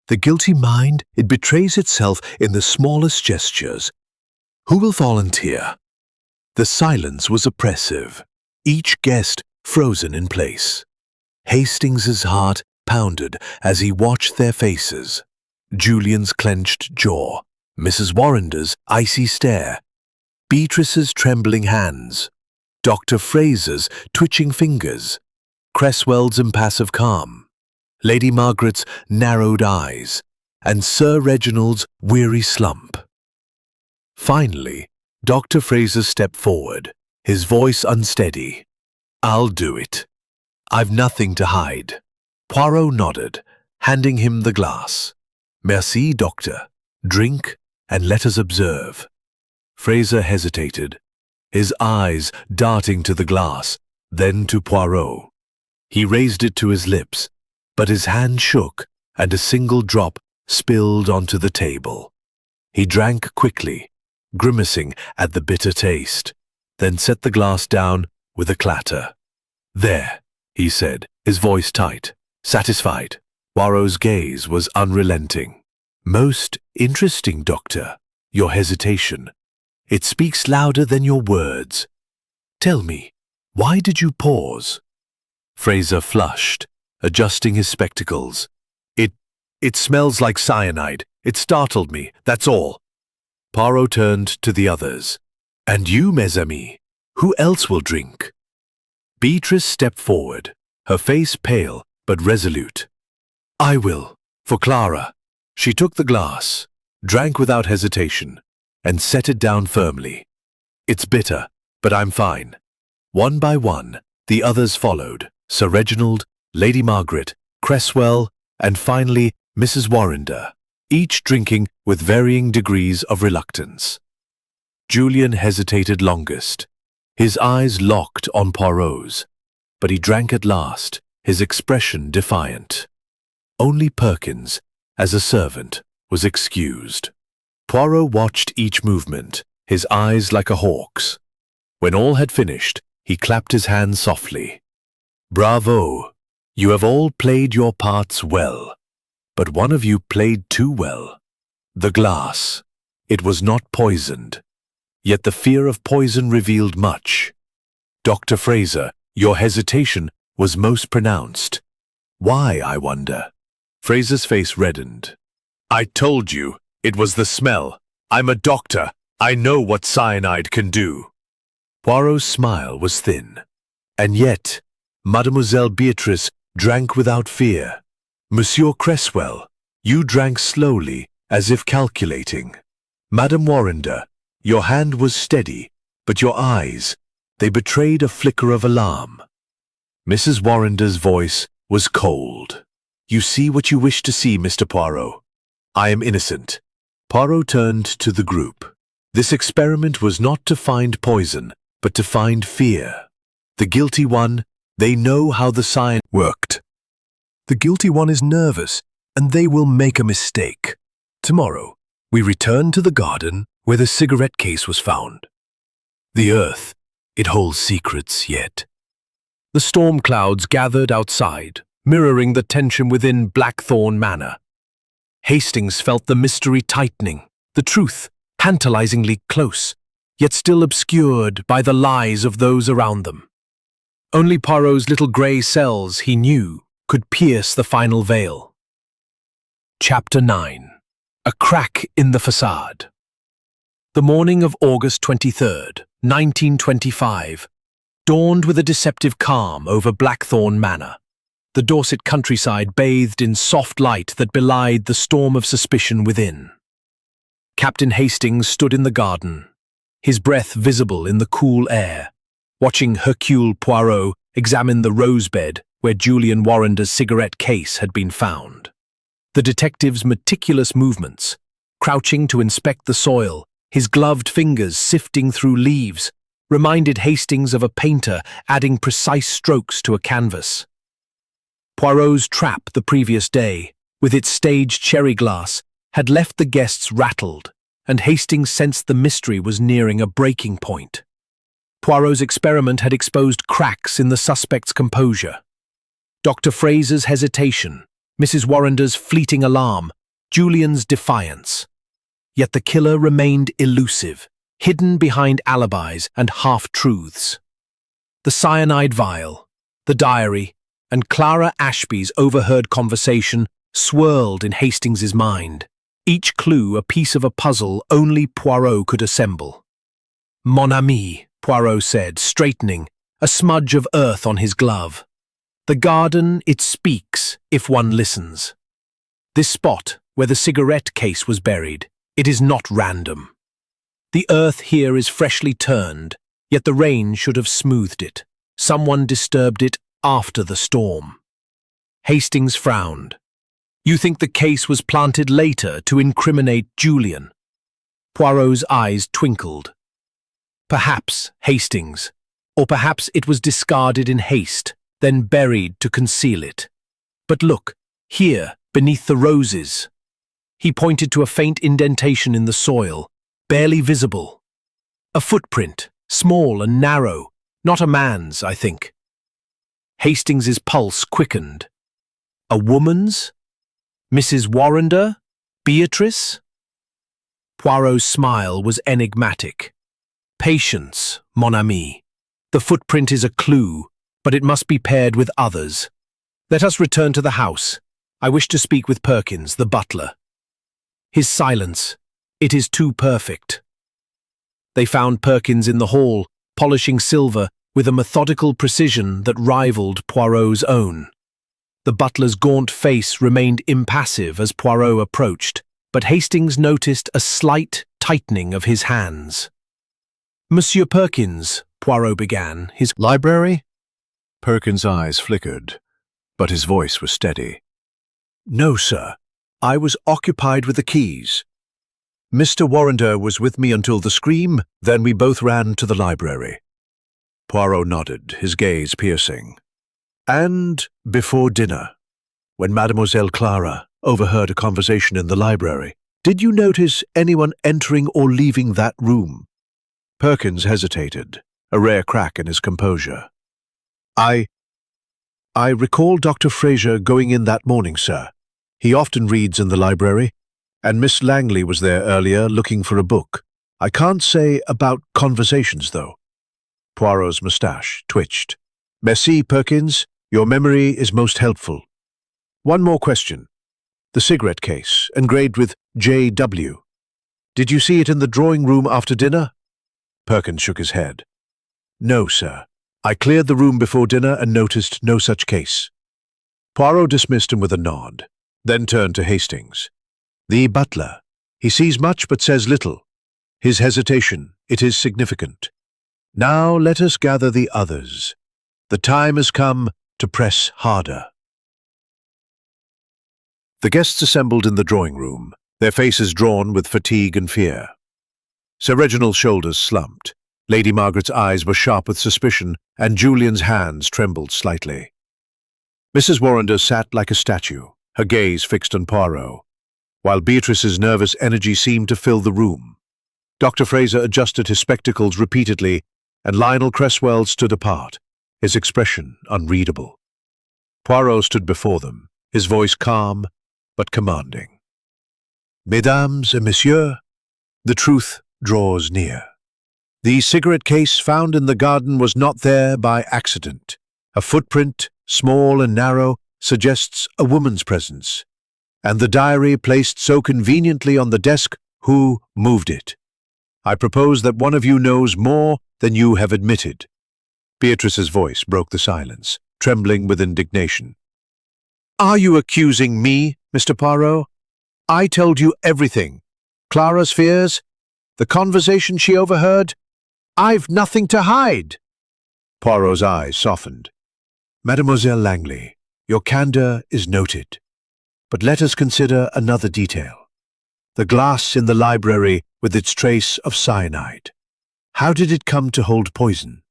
The guilty mind, it betrays itself in the smallest gestures. Who will volunteer? The silence was oppressive, each guest frozen in place. Hastings's heart pounded as he watched their faces. Julian's clenched jaw, Mrs. Warrender's icy stare, Beatrice's trembling hands, Dr. Fraser's twitching fingers, Cresswell's impassive calm, Lady Margaret's narrowed eyes, and Sir Reginald's weary slump. Finally, Dr. Fraser stepped forward, his voice unsteady. I'll do it. I've nothing to hide. Poirot nodded, handing him the glass. Merci, doctor. Drink, and let us observe. Fraser hesitated, his eyes darting to the glass, then to Poirot. He raised it to his lips, but his hand shook, and a single drop spilled onto the table. He drank quickly, grimacing at the bitter taste, then set the glass down with a clatter. There, he said, his voice tight, satisfied. Poirot's gaze was unrelenting. Most interesting, doctor, your hesitation. It speaks louder than your words. Tell me, why did you pause? Fraser flushed, adjusting his spectacles. It smells like cyanide. It startled me, that's all. Poirot turned to the others. And you, mes amis, who else will drink? Beatrice stepped forward, her face pale but resolute. I will, for Clara. She took the glass, drank without hesitation, and set it down firmly. It's bitter, but I'm fine. One by one, the others followed, Sir Reginald, Lady Margaret, Cresswell, and finally Mrs. Warrender, each drinking with varying degrees of reluctance. Julian hesitated longest, his eyes locked on Poirot's, but he drank at last, his expression defiant. Only Perkins, as a servant, was excused. Poirot watched each movement, his eyes like a hawk's. When all had finished, he clapped his hands softly. Bravo! You have all played your parts well, but one of you played too well. The glass. It was not poisoned. Yet the fear of poison revealed much. Dr. Fraser, your hesitation was most pronounced. Why, I wonder? Fraser's face reddened. I told you, it was the smell. I'm a doctor. I know what cyanide can do. Poirot's smile was thin. And yet, Mademoiselle Beatrice drank without fear. Monsieur Cresswell, you drank slowly, as if calculating. Madame Warrender, your hand was steady, but your eyes, they betrayed a flicker of alarm. Mrs. Warrender's voice was cold. You see what you wish to see, Mr. Poirot. I am innocent. Poirot turned to the group. This experiment was not to find poison, but to find fear. The guilty one, they know how the science worked. The guilty one is nervous, and they will make a mistake. Tomorrow, we return to the garden where the cigarette case was found. The earth, It holds secrets yet. The storm clouds gathered outside, mirroring the tension within Blackthorn Manor. Hastings felt the mystery tightening, the truth tantalizingly close, yet still obscured by the lies of those around them. Only Poirot's little grey cells, he knew, could pierce the final veil. Chapter 9. A Crack in the Facade. The morning of August 23rd, 1925, dawned with a deceptive calm over Blackthorn Manor. The Dorset countryside bathed in soft light that belied the storm of suspicion within. Captain Hastings stood in the garden, his breath visible in the cool air, watching Hercule Poirot examine the rose bed where Julian Warrender's cigarette case had been found. The detective's meticulous movements, crouching to inspect the soil, his gloved fingers sifting through leaves, reminded Hastings of a painter adding precise strokes to a canvas. Poirot's trap the previous day, with its staged cherry glass, had left the guests rattled, and Hastings sensed the mystery was nearing a breaking point. Poirot's experiment had exposed cracks in the suspect's composure. Dr. Fraser's hesitation, Mrs. Warrender's fleeting alarm, Julian's defiance. Yet the killer remained elusive, hidden behind alibis and half-truths. The cyanide vial, the diary, and Clara Ashby's overheard conversation swirled in Hastings's mind, each clue a piece of a puzzle only Poirot could assemble. "Mon ami," Poirot said, straightening, a smudge of earth on his glove. "The garden, it speaks, if one listens. This spot, where the cigarette case was buried, it is not random. The earth here is freshly turned, yet the rain should have smoothed it. Someone disturbed it after the storm." Hastings frowned. "You think the case was planted later to incriminate Julian?" Poirot's eyes twinkled. "Perhaps, Hastings, or perhaps it was discarded in haste, then buried to conceal it. But look, here, beneath the roses." He pointed to a faint indentation in the soil, barely visible. "A footprint, small and narrow, not a man's, I think." Hastings's pulse quickened. "A woman's? Mrs. Warrender? Beatrice?" Poirot's smile was enigmatic. "Patience, mon ami. The footprint is a clue, but it must be paired with others. Let us return to the house. I wish to speak with Perkins, the butler." His silence. "It is too perfect." They found Perkins in the hall, polishing silver with a methodical precision that rivaled Poirot's own. The butler's gaunt face remained impassive as Poirot approached, but Hastings noticed a slight tightening of his hands. "Monsieur Perkins," Poirot began, his Library? Perkins' eyes flickered, but his voice was steady. "No, sir. I was occupied with the keys. Mr. Warrender was with me until the scream, then we both ran to the library." Poirot nodded, his gaze piercing. "And before dinner, when Mademoiselle Clara overheard a conversation in the library, did you notice anyone entering or leaving that room?" Perkins hesitated, a rare crack in his composure. I recall Dr. Fraser going in that morning, sir. He often reads in the library, and Miss Langley was there earlier looking for a book. I can't say about conversations, though." Poirot's moustache twitched. "Merci, Perkins. Your memory is most helpful. One more question. The cigarette case, engraved with J.W. Did you see it in the drawing room after dinner?" Perkins shook his head. "No, sir. I cleared the room before dinner and noticed no such case." Poirot dismissed him with a nod, then turned to Hastings. "The butler. He sees much but says little. His hesitation, it is significant. Now let us gather the others. The time has come to press harder." The guests assembled in the drawing room, their faces drawn with fatigue and fear. Sir Reginald's shoulders slumped. Lady Margaret's eyes were sharp with suspicion, and Julian's hands trembled slightly. Mrs. Warrender sat like a statue, her gaze fixed on Poirot, while Beatrice's nervous energy seemed to fill the room. Dr. Fraser adjusted his spectacles repeatedly, and Lionel Cresswell stood apart, his expression unreadable. Poirot stood before them, his voice calm but commanding. Mesdames et messieurs, the truth draws near. The cigarette case found in the garden was not there by accident. A footprint, small and narrow, suggests a woman's presence. And the diary placed so conveniently on the desk, who moved it? I propose that one of you knows more than you have admitted. Beatrice's voice broke the silence, trembling with indignation. Are you accusing me, Mr. Poirot? I told you everything. Clara's fears, the conversation she overheard. I've nothing to hide. Poirot's eyes softened. Mademoiselle Langley, your candor is noted. But let us consider another detail. The glass in the library with its trace of cyanide. How did it come to hold poison?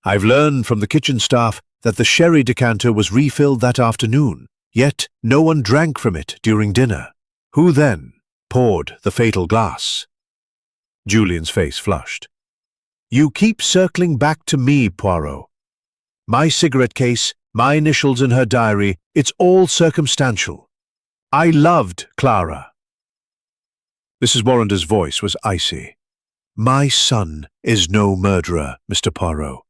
I've learned from the kitchen staff that the sherry decanter was refilled that afternoon, yet no one drank from it during dinner. Who then poured the fatal glass? Julian's face flushed. You keep circling back to me, Poirot. My cigarette case, my initials in her diary, it's all circumstantial. I loved Clara. Mrs. Warrender's voice was icy. My son is no murderer, Mr. Poirot.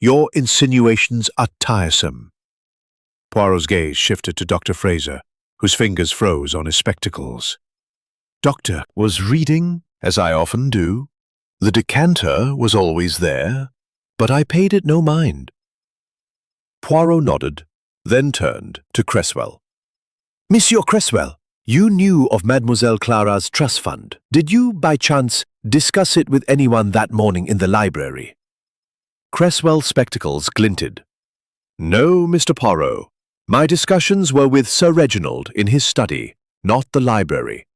Your insinuations are tiresome. Poirot's gaze shifted to Dr. Fraser, whose fingers froze on his spectacles. Doctor was reading, as I often do. The decanter was always there, but I paid it no mind. Poirot nodded, then turned to Cresswell. Monsieur Cresswell, you knew of Mademoiselle Clara's trust fund. Did you, by chance, discuss it with anyone that morning in the library? Cresswell's spectacles glinted. No, Mr. Poirot. My discussions were with Sir Reginald in his study, not the library.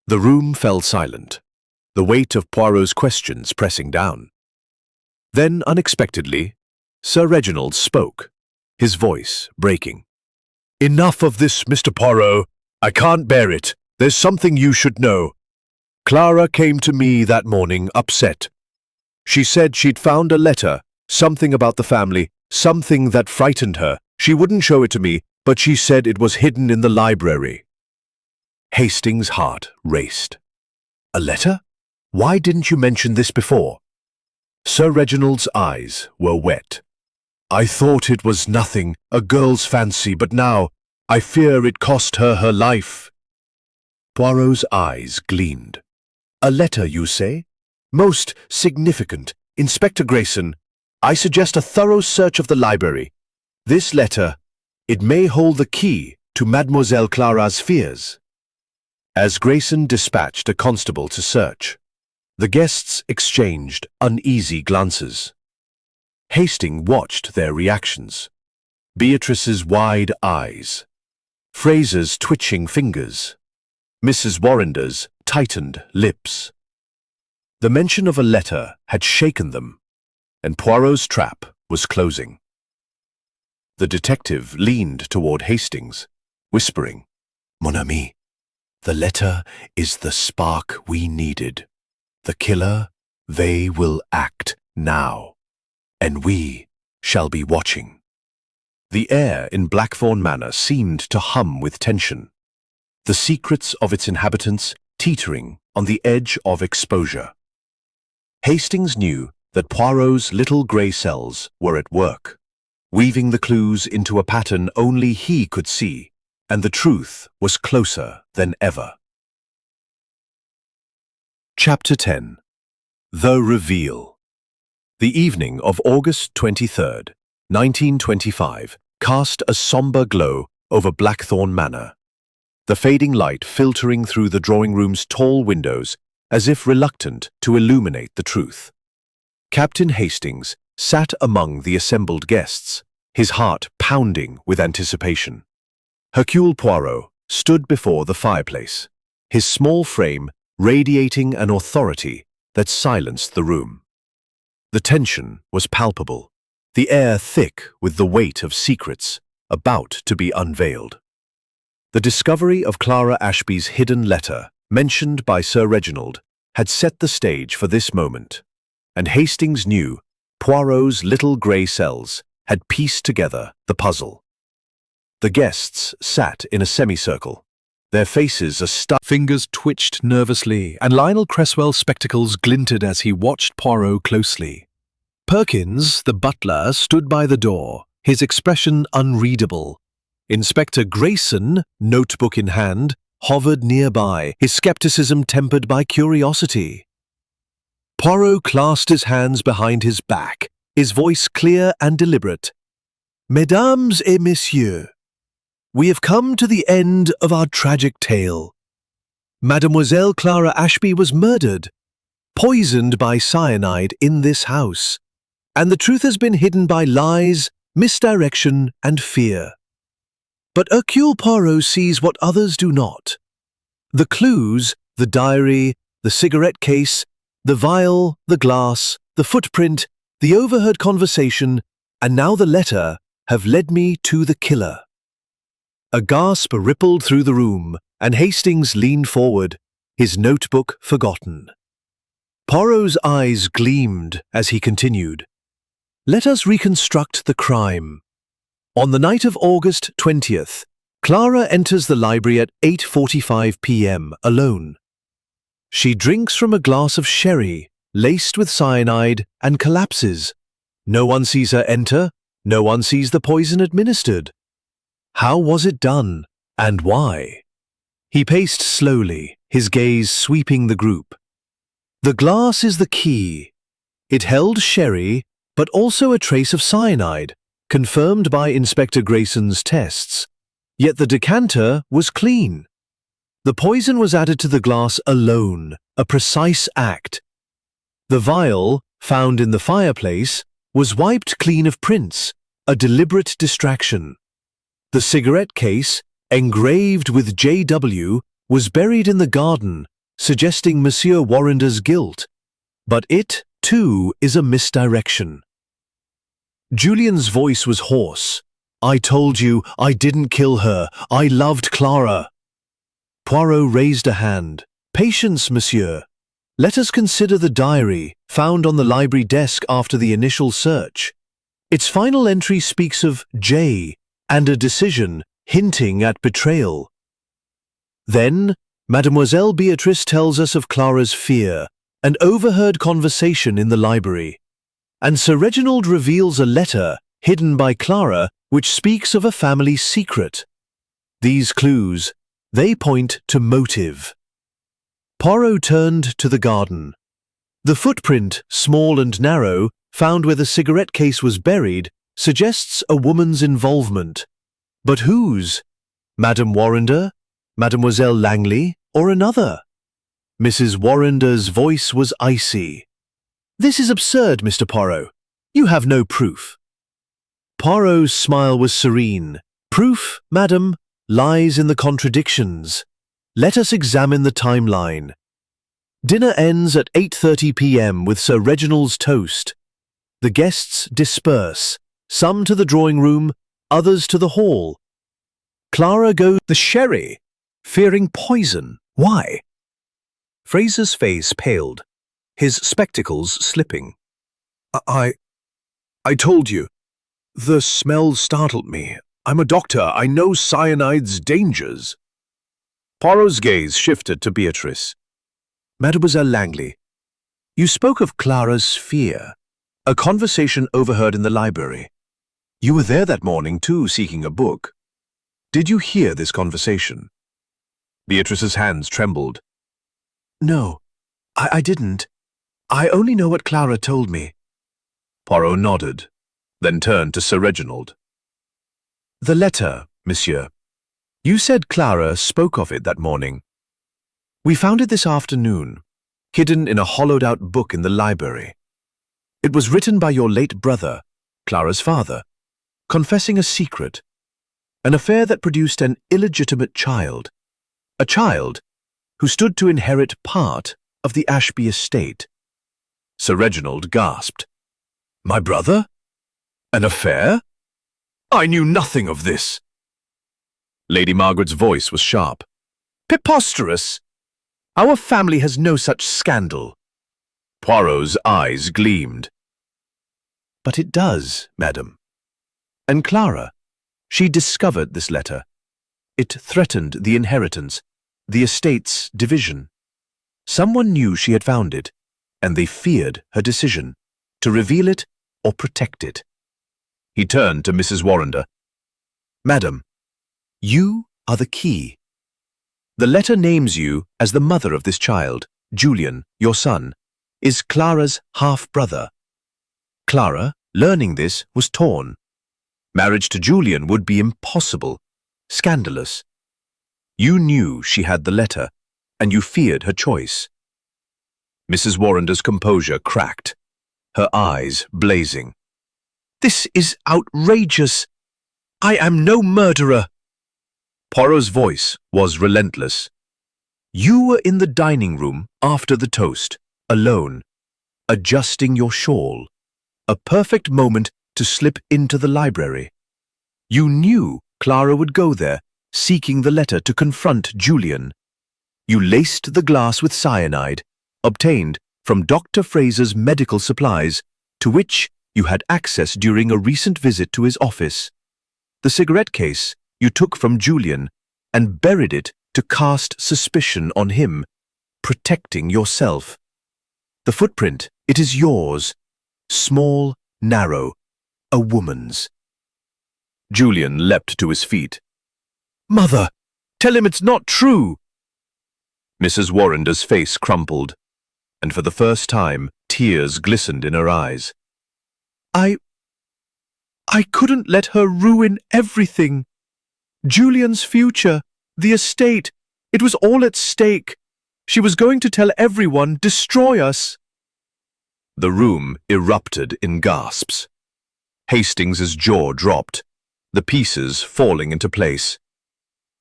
The room fell silent, the weight of Poirot's questions pressing down. Then, unexpectedly, Sir Reginald spoke, his voice breaking. Enough of this, Mr. Poirot. I can't bear it. There's something you should know. Clara came to me that morning upset. She said she'd found a letter, something about the family, something that frightened her. She wouldn't show it to me, but she said it was hidden in the library. Hastings' heart raced. A letter? Why didn't you mention this before? Sir Reginald's eyes were wet. I thought it was nothing, a girl's fancy, but now I fear it cost her her life. Poirot's eyes gleamed. A letter, you say? Most significant. Inspector Grayson, I suggest a thorough search of the library. This letter, it may hold the key to Mademoiselle Clara's fears. As Grayson dispatched a constable to search, the guests exchanged uneasy glances. Hastings watched their reactions. Beatrice's wide eyes, Fraser's twitching fingers, Mrs. Warrender's tightened lips. The mention of a letter had shaken them, and Poirot's trap was closing. The detective leaned toward Hastings, whispering, Mon ami, the letter is the spark we needed. The killer, they will act now, and we shall be watching. The air in Blackthorn Manor seemed to hum with tension, the secrets of its inhabitants teetering on the edge of exposure. Hastings knew that Poirot's little grey cells were at work, weaving the clues into a pattern only he could see, and the truth was closer than ever. Chapter 10. The Reveal. The evening of August 23rd, 1925, cast a sombre glow over Blackthorn Manor, the fading light filtering through the drawing-room's tall windows as if reluctant to illuminate the truth. Captain Hastings sat among the assembled guests, his heart pounding with anticipation. Hercule Poirot stood before the fireplace, his small frame radiating an authority that silenced the room. The tension was palpable, the air thick with the weight of secrets about to be unveiled. The discovery of Clara Ashby's hidden letter, mentioned by Sir Reginald, had set the stage for this moment, and Hastings knew Poirot's little grey cells had pieced together the puzzle. The guests sat in a semicircle, their faces a Fingers twitched nervously, and Lionel Cresswell's spectacles glinted as he watched Poirot closely. Perkins, the butler, stood by the door, his expression unreadable. Inspector Grayson, notebook in hand, hovered nearby, his skepticism tempered by curiosity. Poirot clasped his hands behind his back, his voice clear and deliberate. Mesdames et messieurs, we have come to the end of our tragic tale. Mademoiselle Clara Ashby was murdered, poisoned by cyanide in this house, and the truth has been hidden by lies, misdirection, and fear. But Hercule Poirot sees what others do not. The clues, the diary, the cigarette case, the vial, the glass, the footprint, the overheard conversation, and now the letter have led me to the killer. A gasp rippled through the room, and Hastings leaned forward, his notebook forgotten. Poirot's eyes gleamed as he continued. Let us reconstruct the crime. On the night of August 20th, Clara enters the library at 8:45 p.m. alone. She drinks from a glass of sherry, laced with cyanide, and collapses. No one sees her enter, no one sees the poison administered. How was it done, and why? He paced slowly, his gaze sweeping the group. The glass is the key. It held sherry, but also a trace of cyanide, confirmed by Inspector Grayson's tests. Yet the decanter was clean. The poison was added to the glass alone, a precise act. The vial, found in the fireplace, was wiped clean of prints, a deliberate distraction. The cigarette case, engraved with JW, was buried in the garden, suggesting Monsieur Warrender's guilt. But it, too, is a misdirection. Julian's voice was hoarse. I told you, I didn't kill her. I loved Clara. Poirot raised a hand. Patience, monsieur. Let us consider the diary, found on the library desk after the initial search. Its final entry speaks of J, and a decision, hinting at betrayal. Then, Mademoiselle Beatrice tells us of Clara's fear, an overheard conversation in the library. And Sir Reginald reveals a letter, hidden by Clara, which speaks of a family secret. These clues, they point to motive. Poirot turned to the garden. The footprint, small and narrow, found where the cigarette case was buried, suggests a woman's involvement. But whose? Madame Warrender? Mademoiselle Langley? Or another? Mrs. Warrender's voice was icy. This is absurd, Mr. Poirot. You have no proof. Poirot's smile was serene. Proof, madam, lies in the contradictions. Let us examine the timeline. Dinner ends at 8:30 p.m. with Sir Reginald's toast. The guests disperse, some to the drawing room, others to the hall. Clara goes the sherry, fearing poison. Why? Fraser's face paled, his spectacles slipping. I told you. The smell startled me. I'm a doctor. I know cyanide's dangers. Poirot's gaze shifted to Beatrice. Mademoiselle Langley, you spoke of Clara's fear. A conversation overheard in the library. You were there that morning too, seeking a book. Did you hear this conversation? Beatrice's hands trembled. No, I didn't. I only know what Clara told me. Poirot nodded, then turned to Sir Reginald. The letter, monsieur. You said Clara spoke of it that morning. We found it this afternoon, hidden in a hollowed-out book in the library. It was written by your late brother, Clara's father, confessing a secret, an affair that produced an illegitimate child, a child who stood to inherit part of the Ashby estate. Sir Reginald gasped. My brother? An affair? I knew nothing of this. Lady Margaret's voice was sharp. Preposterous! Our family has no such scandal. Poirot's eyes gleamed. But it does, madam. And Clara, she discovered this letter. It threatened the inheritance, the estate's division. Someone knew she had found it, and they feared her decision to reveal it or protect it. He turned to Mrs. Warrender. Madam, you are the key. The letter names you as the mother of this child. Julian, your son, is Clara's half-brother. Clara, learning this, was torn. Marriage to Julian would be impossible, scandalous. You knew she had the letter, and you feared her choice. Mrs. Warrender's composure cracked, her eyes blazing. This is outrageous. I am no murderer. Poirot's voice was relentless. You were in the dining room after the toast, alone, adjusting your shawl. A perfect moment to slip into the library. You knew Clara would go there, seeking the letter to confront Julian. You laced the glass with cyanide, obtained from Dr. Fraser's medical supplies, to which you had access during a recent visit to his office. The cigarette case you took from Julian and buried it to cast suspicion on him, protecting yourself. The footprint, it is yours. Small, narrow, a woman's. Julian leapt to his feet. Mother, tell him it's not true. Mrs. Warrender's face crumpled, and for the first time, tears glistened in her eyes. I couldn't let her ruin everything. Julian's future, the estate, it was all at stake. She was going to tell everyone, destroy us. The room erupted in gasps. Hastings's jaw dropped, the pieces falling into place.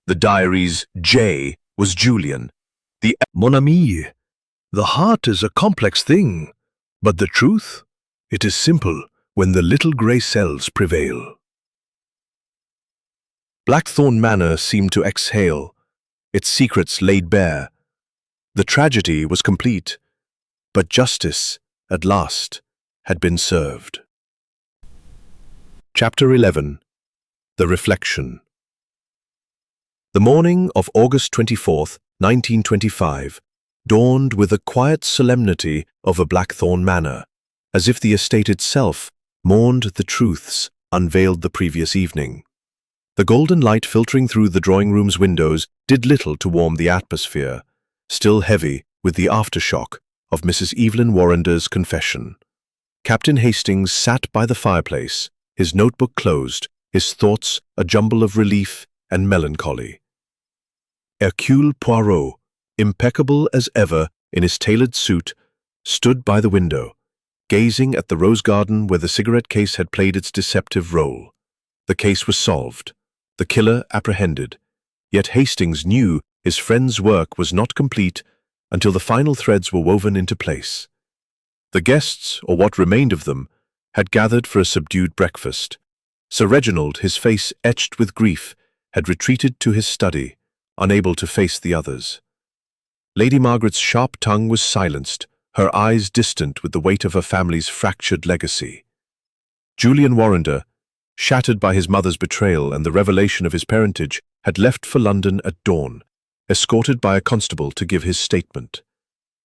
The diary's J was Julian. Mon ami, the heart is a complex thing, but the truth, it is simple when the little grey cells prevail. Blackthorn Manor seemed to exhale, its secrets laid bare. The tragedy was complete, but justice, at last, had been served. Chapter 11. The Reflection. The morning of August 24th, 1925, dawned with the quiet solemnity of a Blackthorn Manor, as if the estate itself mourned the truths unveiled the previous evening. The golden light filtering through the drawing-room's windows did little to warm the atmosphere, still heavy with the aftershock of Mrs. Evelyn Warrender's confession. Captain Hastings sat by the fireplace, his notebook closed, his thoughts a jumble of relief and melancholy. Hercule Poirot, impeccable as ever in his tailored suit, stood by the window, gazing at the rose garden where the cigarette case had played its deceptive role. The case was solved, the killer apprehended, yet Hastings knew his friend's work was not complete until the final threads were woven into place. The guests, or what remained of them, had gathered for a subdued breakfast. Sir Reginald, his face etched with grief, had retreated to his study, unable to face the others. Lady Margaret's sharp tongue was silenced, her eyes distant with the weight of her family's fractured legacy. Julian Warrender, shattered by his mother's betrayal and the revelation of his parentage, had left for London at dawn, escorted by a constable to give his statement.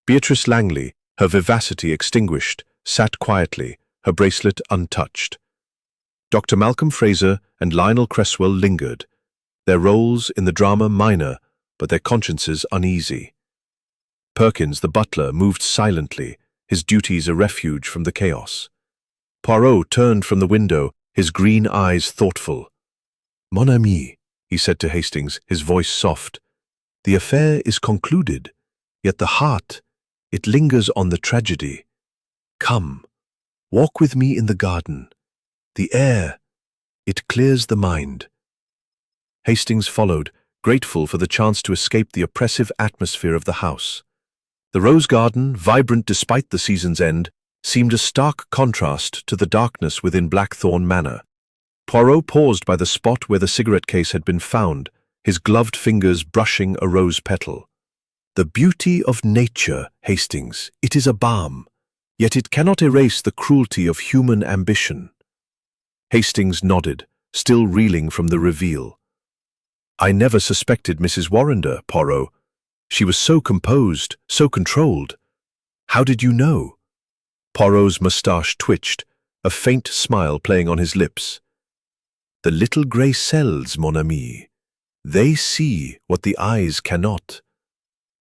Beatrice Langley, her vivacity extinguished, sat quietly, her bracelet untouched. Dr. Malcolm Fraser and Lionel Cresswell lingered, their roles in the drama minor, but their consciences uneasy. Perkins, the butler, moved silently, his duties a refuge from the chaos. Poirot turned from the window, his green eyes thoughtful. "Mon ami," he said to Hastings, his voice soft, "the affair is concluded, yet the heart, it lingers on the tragedy. Come, walk with me in the garden. The air, it clears the mind." Hastings followed, grateful for the chance to escape the oppressive atmosphere of the house. The rose garden, vibrant despite the season's end, seemed a stark contrast to the darkness within Blackthorn Manor. Poirot paused by the spot where the cigarette case had been found, his gloved fingers brushing a rose petal. "The beauty of nature, Hastings, it is a balm. yet it cannot erase the cruelty of human ambition. Hastings nodded, still reeling from the reveal. I never suspected Mrs. Warrender, Poirot. She was so composed, so controlled. How did you know? Poirot's moustache twitched, a faint smile playing on his lips. The little grey cells, mon ami. They see what the eyes cannot.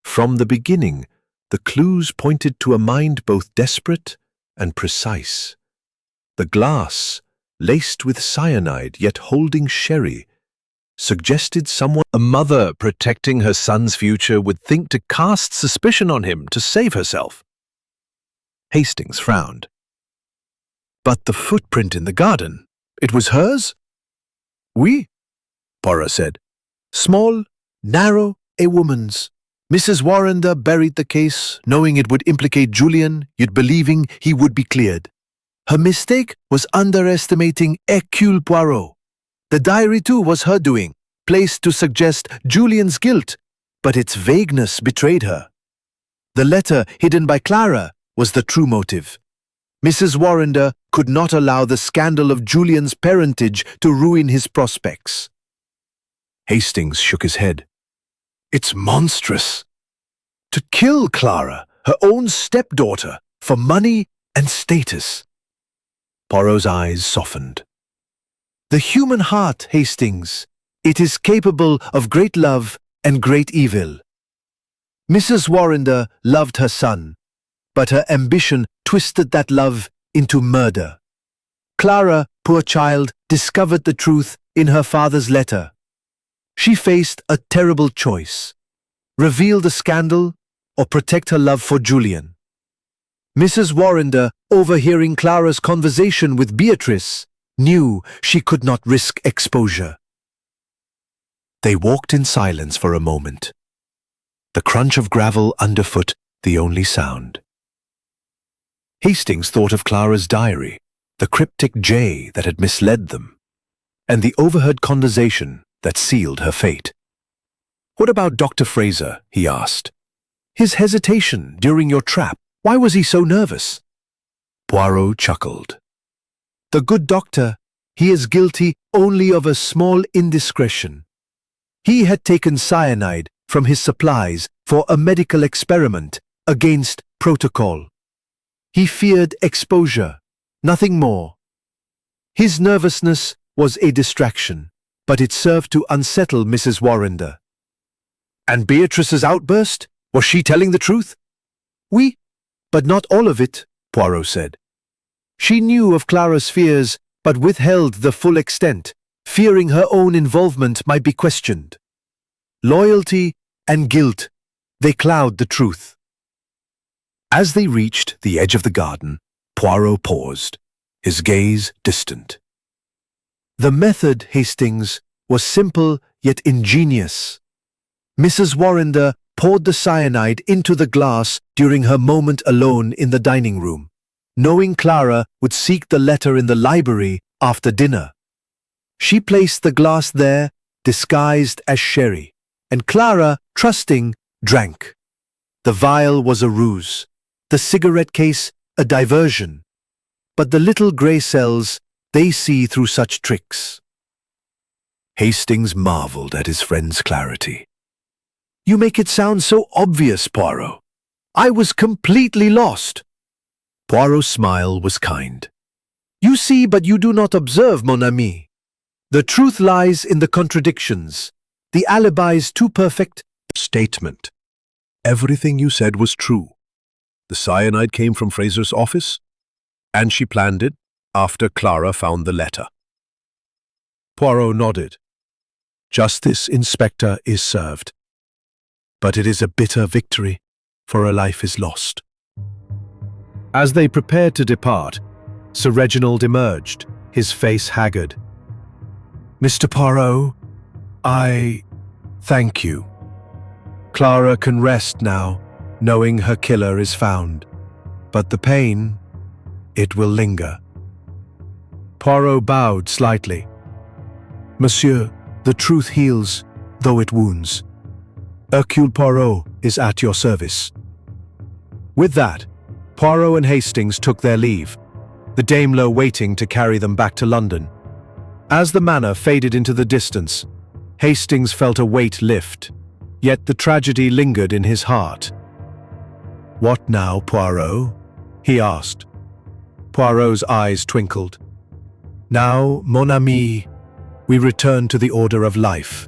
From the beginning, the clues pointed to a mind both desperate and precise. The glass, laced with cyanide yet holding sherry, suggested someone. A mother protecting her son's future would think to cast suspicion on him to save herself. Hastings frowned. But the footprint in the garden, it was hers? Oui, Poirot said. Small, narrow, a woman's. Mrs. Warrender buried the case, knowing it would implicate Julian, yet believing he would be cleared. Her mistake was underestimating Hercule Poirot. The diary too was her doing, placed to suggest Julian's guilt, but its vagueness betrayed her. The letter hidden by Clara was the true motive. Mrs. Warrender could not allow the scandal of Julian's parentage to ruin his prospects. Hastings shook his head. It's monstrous. To kill Clara, her own stepdaughter, for money and status. Poirot's eyes softened. The human heart, Hastings, it is capable of great love and great evil. Mrs. Warrender loved her son, but her ambition twisted that love into murder. Clara, poor child, discovered the truth in her father's letter. She faced a terrible choice: reveal the scandal or protect her love for Julian. Mrs. Warrender, overhearing Clara's conversation with Beatrice, knew she could not risk exposure. They walked in silence for a moment, the crunch of gravel underfoot the only sound. Hastings thought of Clara's diary, the cryptic J that had misled them, and the overheard conversation that sealed her fate. What about Dr. Fraser? He asked. His hesitation during your trap, why was he so nervous? Poirot chuckled. The good doctor, he is guilty only of a small indiscretion. He had taken cyanide from his supplies for a medical experiment against protocol. He feared exposure, nothing more. His nervousness was a distraction, but it served to unsettle Mrs. Warrender. And Beatrice's outburst? Was she telling the truth? Oui, but not all of it, Poirot said. She knew of Clara's fears, but withheld the full extent, fearing her own involvement might be questioned. Loyalty and guilt, they cloud the truth. As they reached the edge of the garden, Poirot paused, his gaze distant. The method, Hastings, was simple yet ingenious. Mrs. Warrender poured the cyanide into the glass during her moment alone in the dining room, knowing Clara would seek the letter in the library after dinner. She placed the glass there, disguised as sherry, and Clara, trusting, drank. The vial was a ruse, the cigarette case a diversion. But the little grey cells, they see through such tricks. Hastings marveled at his friend's clarity. You make it sound so obvious, Poirot. I was completely lost. Poirot's smile was kind. You see, but you do not observe, mon ami. The truth lies in the contradictions. The alibis too perfect. Statement. Everything you said was true. The cyanide came from Fraser's office, and she planned it after Clara found the letter. Poirot nodded. Justice, Inspector, is served. But it is a bitter victory, for a life is lost. As they prepared to depart, Sir Reginald emerged, his face haggard. Mr. Poirot, I thank you. Clara can rest now, knowing her killer is found. But the pain, it will linger. Poirot bowed slightly. Monsieur, the truth heals, though it wounds. Hercule Poirot is at your service. With that, Poirot and Hastings took their leave, the Daimler waiting to carry them back to London. As the manor faded into the distance, Hastings felt a weight lift, yet the tragedy lingered in his heart. "What now, Poirot?" he asked. Poirot's eyes twinkled. "Now, mon ami, we return to the order of life.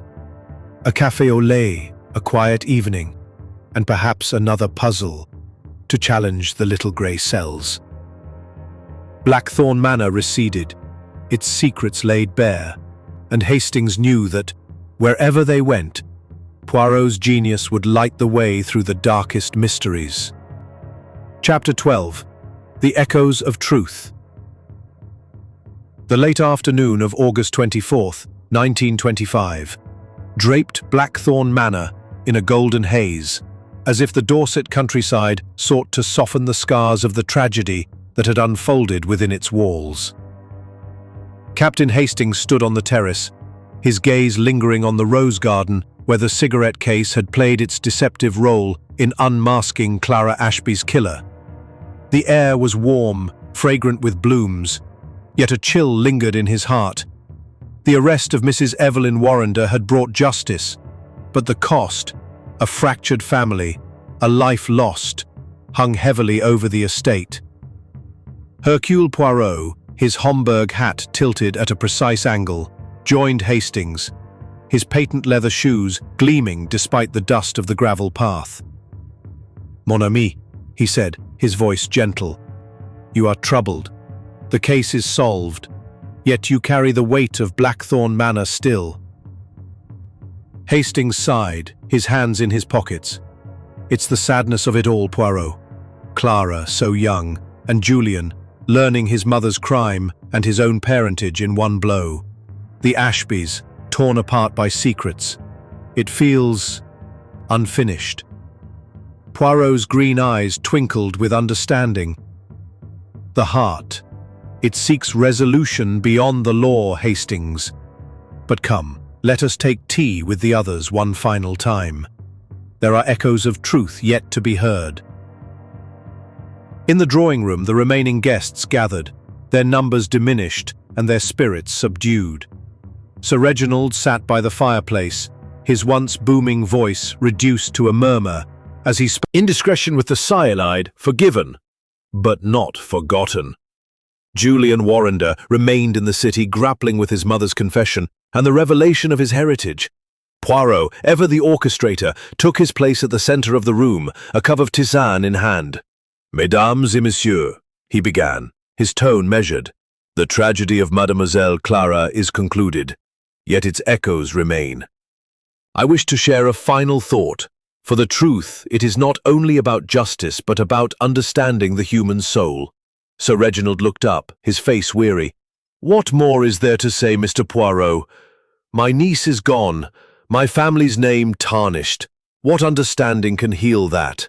A café au lait, a quiet evening, and perhaps another puzzle to challenge the little grey cells." Blackthorn Manor receded, its secrets laid bare, and Hastings knew that, wherever they went, Poirot's genius would light the way through the darkest mysteries. Chapter 12. The Echoes of Truth. The late afternoon of August 24th, 1925, draped Blackthorn Manor in a golden haze, as if the Dorset countryside sought to soften the scars of the tragedy that had unfolded within its walls. Captain Hastings stood on the terrace, his gaze lingering on the rose garden where the cigarette case had played its deceptive role in unmasking Clara Ashby's killer. The air was warm, fragrant with blooms, yet a chill lingered in his heart. The arrest of Mrs. Evelyn Warrender had brought justice, but the cost, a fractured family, a life lost, hung heavily over the estate. Hercule Poirot, his Homburg hat tilted at a precise angle, joined Hastings, his patent leather shoes gleaming despite the dust of the gravel path. "Mon ami," he said, his voice gentle, "you are troubled. The case is solved, yet you carry the weight of Blackthorn Manor still." Hastings sighed, his hands in his pockets. "It's the sadness of it all, Poirot. Clara, so young, and Julian, learning his mother's crime and his own parentage in one blow. The Ashbys, torn apart by secrets. It feels unfinished." Poirot's green eyes twinkled with understanding. "The heart. It seeks resolution beyond the law, Hastings. But come, let us take tea with the others one final time. There are echoes of truth yet to be heard." In the drawing room, the remaining guests gathered, their numbers diminished and their spirits subdued. Sir Reginald sat by the fireplace, his once booming voice reduced to a murmur as he spoke. "Indiscretion with the cyanide, forgiven, but not forgotten." Julian Warrender remained in the city grappling with his mother's confession and the revelation of his heritage. Poirot, ever the orchestrator, took his place at the center of the room, a cup of tisane in hand. "Mesdames et messieurs," he began, his tone measured, "the tragedy of Mademoiselle Clara is concluded, yet its echoes remain. I wish to share a final thought. For the truth, it is not only about justice, but about understanding the human soul." Sir Reginald looked up, his face weary. "What more is there to say, Mr. Poirot? My niece is gone, my family's name tarnished. What understanding can heal that?"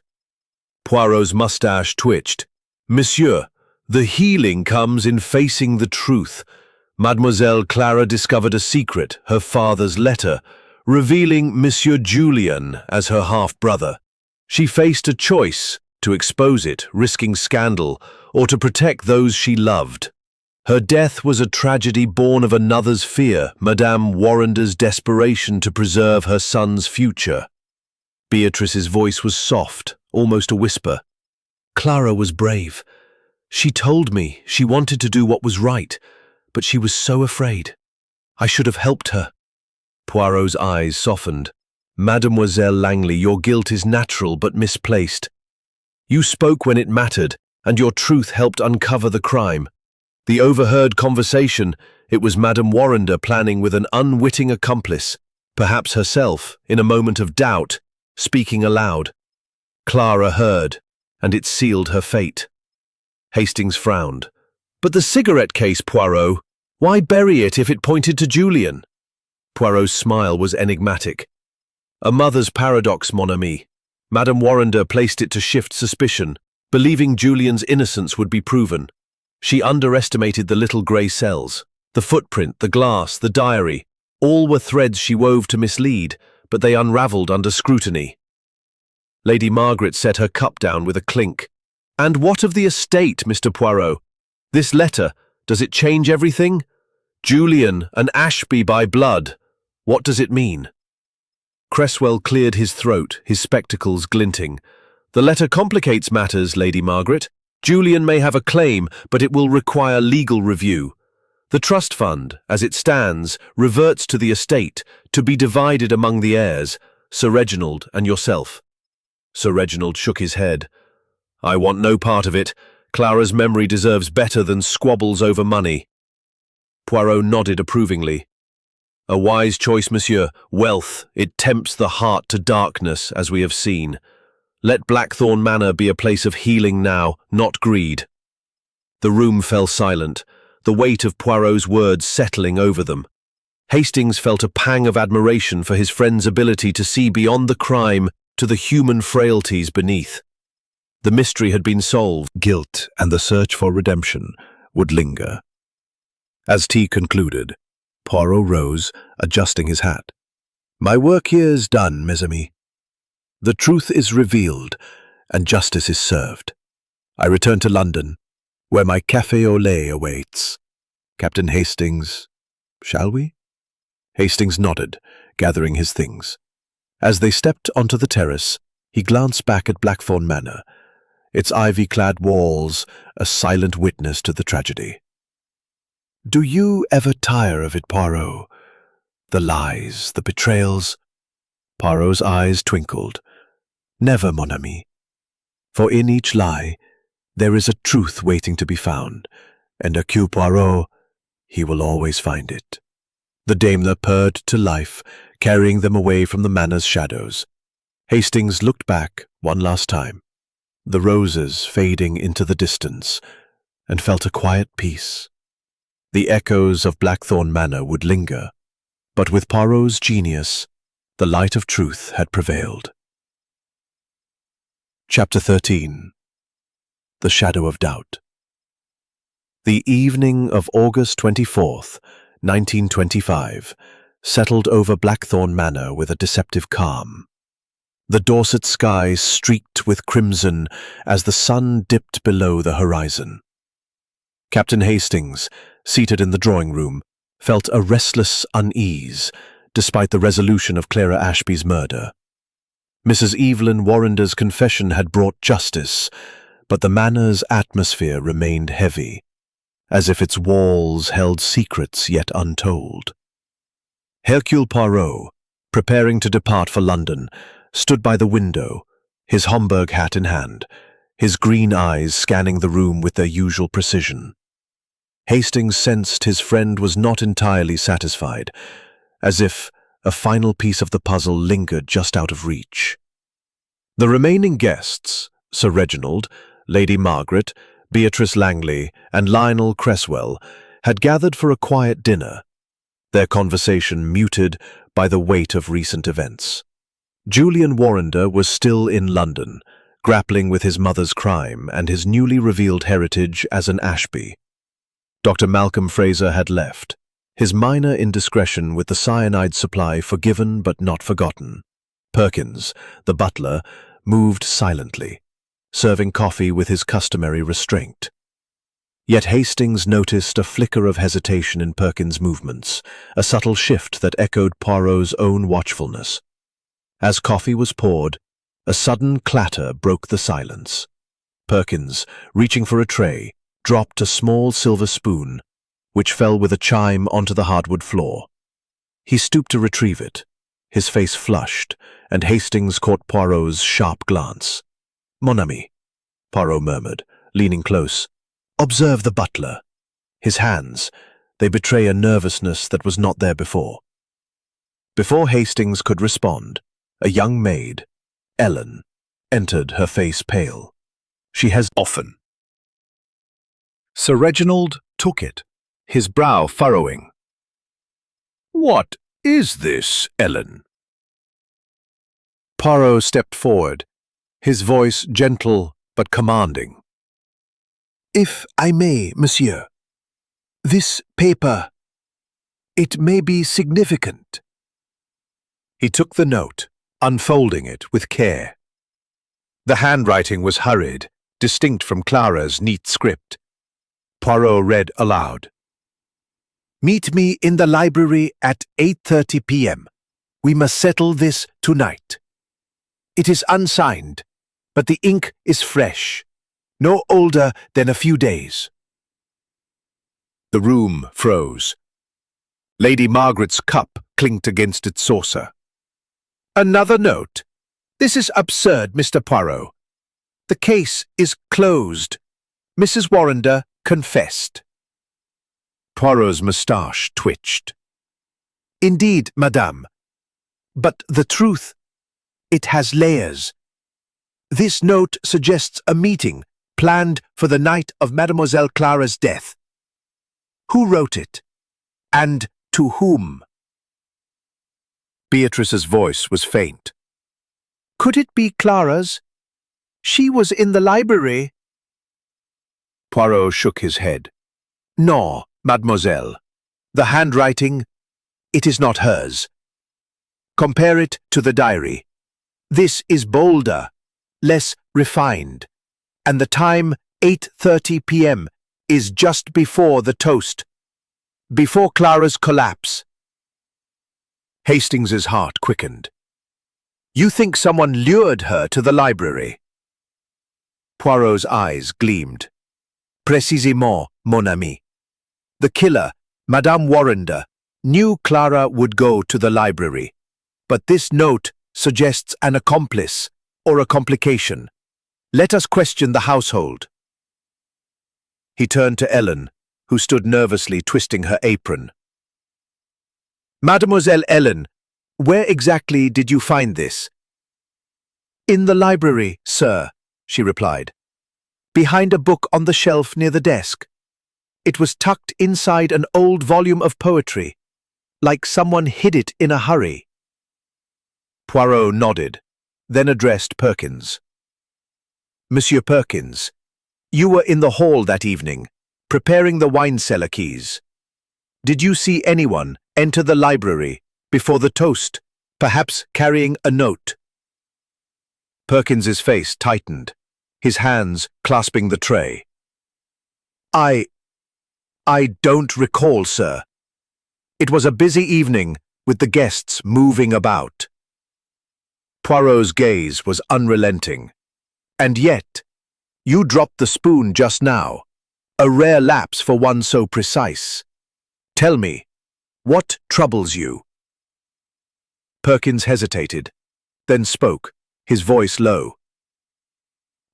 Poirot's mustache twitched. "Monsieur, the healing comes in facing the truth. Mademoiselle Clara discovered a secret, her father's letter, revealing Monsieur Julian as her half-brother. She faced a choice, to expose it, risking scandal, or to protect those she loved. Her death was a tragedy born of another's fear, Madame Warrender's desperation to preserve her son's future." Beatrice's voice was soft, almost a whisper. "Clara was brave. She told me she wanted to do what was right, but she was so afraid. I should have helped her." Poirot's eyes softened. "Mademoiselle Langley, your guilt is natural but misplaced. You spoke when it mattered, and your truth helped uncover the crime. The overheard conversation, it was Madame Warrender planning with an unwitting accomplice, perhaps herself, in a moment of doubt, speaking aloud. Clara heard, and it sealed her fate." Hastings frowned. "But the cigarette case, Poirot, why bury it if it pointed to Julian?" Poirot's smile was enigmatic. "A mother's paradox, mon ami. Madame Warrender placed it to shift suspicion, believing Julian's innocence would be proven. She underestimated the little grey cells. The footprint, the glass, the diary, all were threads she wove to mislead, but they unravelled under scrutiny." Lady Margaret set her cup down with a clink. And what of the estate, Mr. Poirot? This letter, does it change everything? Julian, an Ashby by blood. What does it mean? Cresswell cleared his throat, his spectacles glinting. The letter complicates matters, Lady Margaret. Julian may have a claim, but it will require legal review. The trust fund, as it stands, reverts to the estate, to be divided among the heirs, Sir Reginald and yourself. Sir Reginald shook his head. I want no part of it. Clara's memory deserves better than squabbles over money. Poirot nodded approvingly. A wise choice, monsieur. Wealth, it tempts the heart to darkness, as we have seen. Let Blackthorn Manor be a place of healing now, not greed. The room fell silent, the weight of Poirot's words settling over them. Hastings felt a pang of admiration for his friend's ability to see beyond the crime to the human frailties beneath. The mystery had been solved. Guilt and the search for redemption would linger. As tea concluded, Poirot rose, adjusting his hat. My work here is done, mes amis. The truth is revealed, and justice is served. I return to London, where my café au lait awaits. Captain Hastings, shall we? Hastings nodded, gathering his things. As they stepped onto the terrace, he glanced back at Blackthorn Manor, its ivy-clad walls a silent witness to the tragedy. Do you ever tire of it, Poirot? The lies, the betrayals? Poirot's eyes twinkled. Never, mon ami. For in each lie, there is a truth waiting to be found, and Hercule Poirot, he will always find it. The Daimler purred to life, carrying them away from the manor's shadows. Hastings looked back one last time, the roses fading into the distance, and felt a quiet peace. The echoes of Blackthorn Manor would linger, but with Poirot's genius, the light of truth had prevailed. Chapter 13. The Shadow of Doubt. The evening of August 24th, 1925, settled over Blackthorn Manor with a deceptive calm. The Dorset sky streaked with crimson as the sun dipped below the horizon. Captain Hastings, seated in the drawing-room, felt a restless unease, despite the resolution of Clara Ashby's murder. Mrs. Evelyn Warrender's confession had brought justice, but the manor's atmosphere remained heavy, as if its walls held secrets yet untold. Hercule Poirot, preparing to depart for London, stood by the window, his Homburg hat in hand, his green eyes scanning the room with their usual precision. Hastings sensed his friend was not entirely satisfied, as if a final piece of the puzzle lingered just out of reach. The remaining guests, Sir Reginald, Lady Margaret, Beatrice Langley, and Lionel Cresswell, had gathered for a quiet dinner, their conversation muted by the weight of recent events. Julian Warrender was still in London, grappling with his mother's crime and his newly revealed heritage as an Ashby. Dr. Malcolm Fraser had left, his minor indiscretion with the cyanide supply forgiven but not forgotten. Perkins, the butler, moved silently, serving coffee with his customary restraint. Yet Hastings noticed a flicker of hesitation in Perkins' movements, a subtle shift that echoed Poirot's own watchfulness. As coffee was poured, a sudden clatter broke the silence. Perkins, reaching for a tray, dropped a small silver spoon, which fell with a chime onto the hardwood floor. He stooped to retrieve it, his face flushed, and Hastings caught Poirot's sharp glance. "Mon ami," Poirot murmured, leaning close. "Observe the butler. His hands, they betray a nervousness that was not there before." Before Hastings could respond, a young maid, Ellen, entered, her face pale. She has often. Sir Reginald took it, his brow furrowing. "What is this, Ellen?" Poirot stepped forward, his voice gentle but commanding. "If I may, monsieur, this paper, it may be significant." He took the note, unfolding it with care. The handwriting was hurried, distinct from Clara's neat script. Poirot read aloud. "Meet me in the library at 8:30 p.m. We must settle this tonight. It is unsigned, but the ink is fresh, no older than a few days." The room froze. Lady Margaret's cup clinked against its saucer. "Another note. This is absurd, Mr. Poirot. The case is closed. Mrs. Warrender confessed." Poirot's moustache twitched. "Indeed, madame. But the truth, it has layers. This note suggests a meeting planned for the night of Mademoiselle Clara's death. Who wrote it? And to whom?" Beatrice's voice was faint. "Could it be Clara's? She was in the library." Poirot shook his head. "No, mademoiselle. The handwriting, it is not hers. Compare it to the diary. This is bolder, less refined, and the time, 8:30 p.m., is just before the toast, before Clara's collapse." Hastings's heart quickened. "You think someone lured her to the library?" Poirot's eyes gleamed. "Précisément, mon ami. The killer, Madame Warrender, knew Clara would go to the library, but this note suggests an accomplice or a complication. Let us question the household." He turned to Ellen, who stood nervously twisting her apron. "Mademoiselle Ellen, where exactly did you find this?" "In the library, sir," she replied. "Behind a book on the shelf near the desk. It was tucked inside an old volume of poetry, like someone hid it in a hurry." Poirot nodded, then addressed Perkins. "Monsieur Perkins, you were in the hall that evening, preparing the wine cellar keys. Did you see anyone enter the library before the toast, perhaps carrying a note?" Perkins's face tightened, his hands clasping the tray. I don't recall, sir. It was a busy evening with the guests moving about." Poirot's gaze was unrelenting. "And yet, you dropped the spoon just now, a rare lapse for one so precise. Tell me, what troubles you?" Perkins hesitated, then spoke, his voice low.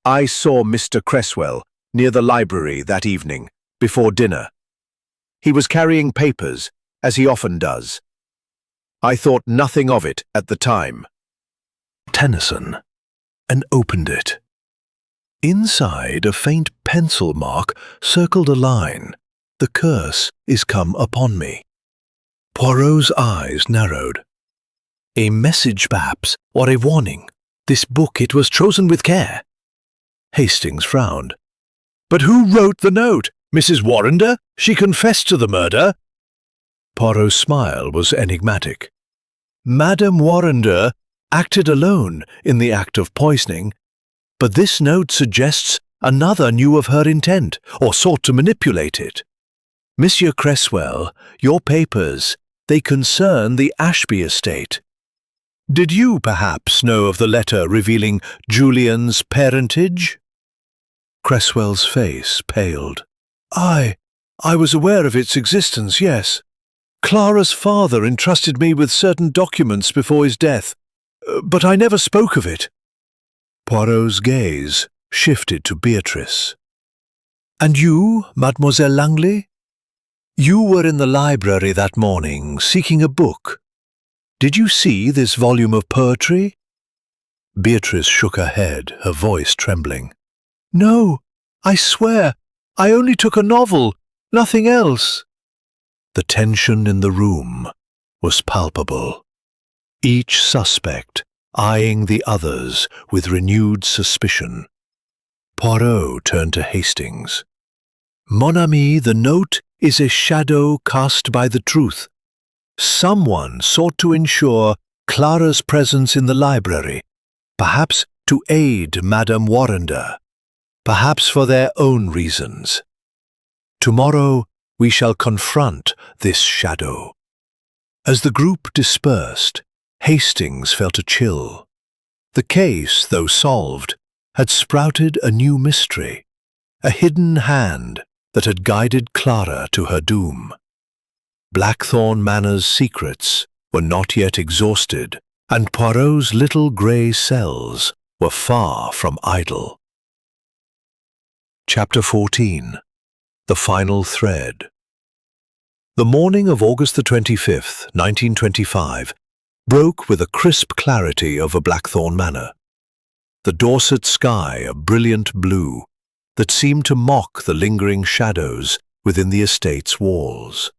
"I saw Mr. Cresswell near the library that evening, before dinner. He was carrying papers, as he often does. I thought nothing of it at the time." Tennyson, and opened it. Inside, a faint pencil mark circled a line. "The curse is come upon me." Poirot's eyes narrowed. "A message, perhaps, or a warning. This book, it was chosen with care." Hastings frowned. "But who wrote the note? Mrs. Warrender? She confessed to the murder." Poirot's smile was enigmatic. "Madame Warrender acted alone in the act of poisoning, but this note suggests another knew of her intent or sought to manipulate it. Monsieur Cresswell, your papers, they concern the Ashby estate. Did you perhaps know of the letter revealing Julian's parentage?" Cresswell's face paled. I was aware of its existence, yes. Clara's father entrusted me with certain documents before his death, but I never spoke of it." Poirot's gaze shifted to Beatrice. "And you, Mademoiselle Langley? You were in the library that morning, seeking a book. Did you see this volume of poetry?" Beatrice shook her head, her voice trembling. "No, I swear, I only took a novel, nothing else." The tension in the room was palpable. Each suspect eyeing the others with renewed suspicion. Poirot turned to Hastings. "Mon ami, the note is a shadow cast by the truth. Someone sought to ensure Clara's presence in the library, perhaps to aid Madame Warrender. perhaps for their own reasons. Tomorrow we shall confront this shadow. As the group dispersed, Hastings felt a chill. The case, though solved, had sprouted a new mystery, a hidden hand that had guided Clara to her doom. Blackthorn Manor's secrets were not yet exhausted, and Poirot's little grey cells were far from idle. Chapter 14. The Final Thread. The morning of August the 25th, 1925, broke with a crisp clarity over Blackthorn Manor. The Dorset sky a brilliant blue that seemed to mock the lingering shadows within the estate's walls.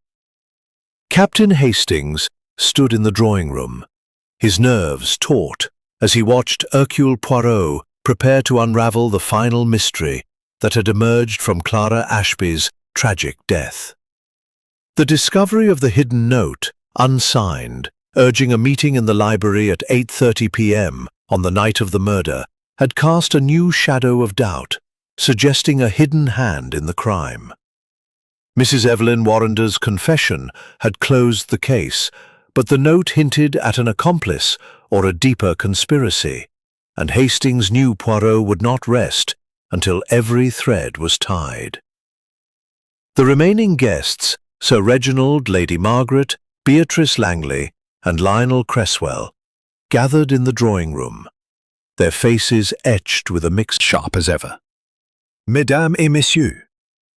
Captain Hastings stood in the drawing-room, his nerves taut as he watched Hercule Poirot prepare to unravel the final mystery that had emerged from Clara Ashby's tragic death. The discovery of the hidden note, unsigned, urging a meeting in the library at 8:30 p.m. on the night of the murder, had cast a new shadow of doubt, suggesting a hidden hand in the crime. Mrs. Evelyn Warrender's confession had closed the case, but the note hinted at an accomplice or a deeper conspiracy, and Hastings knew Poirot would not rest until every thread was tied. The remaining guests, Sir Reginald, Lady Margaret, Beatrice Langley, and Lionel Cresswell, gathered in the drawing-room, their faces etched with a mixed sharp as ever. Mesdames et messieurs,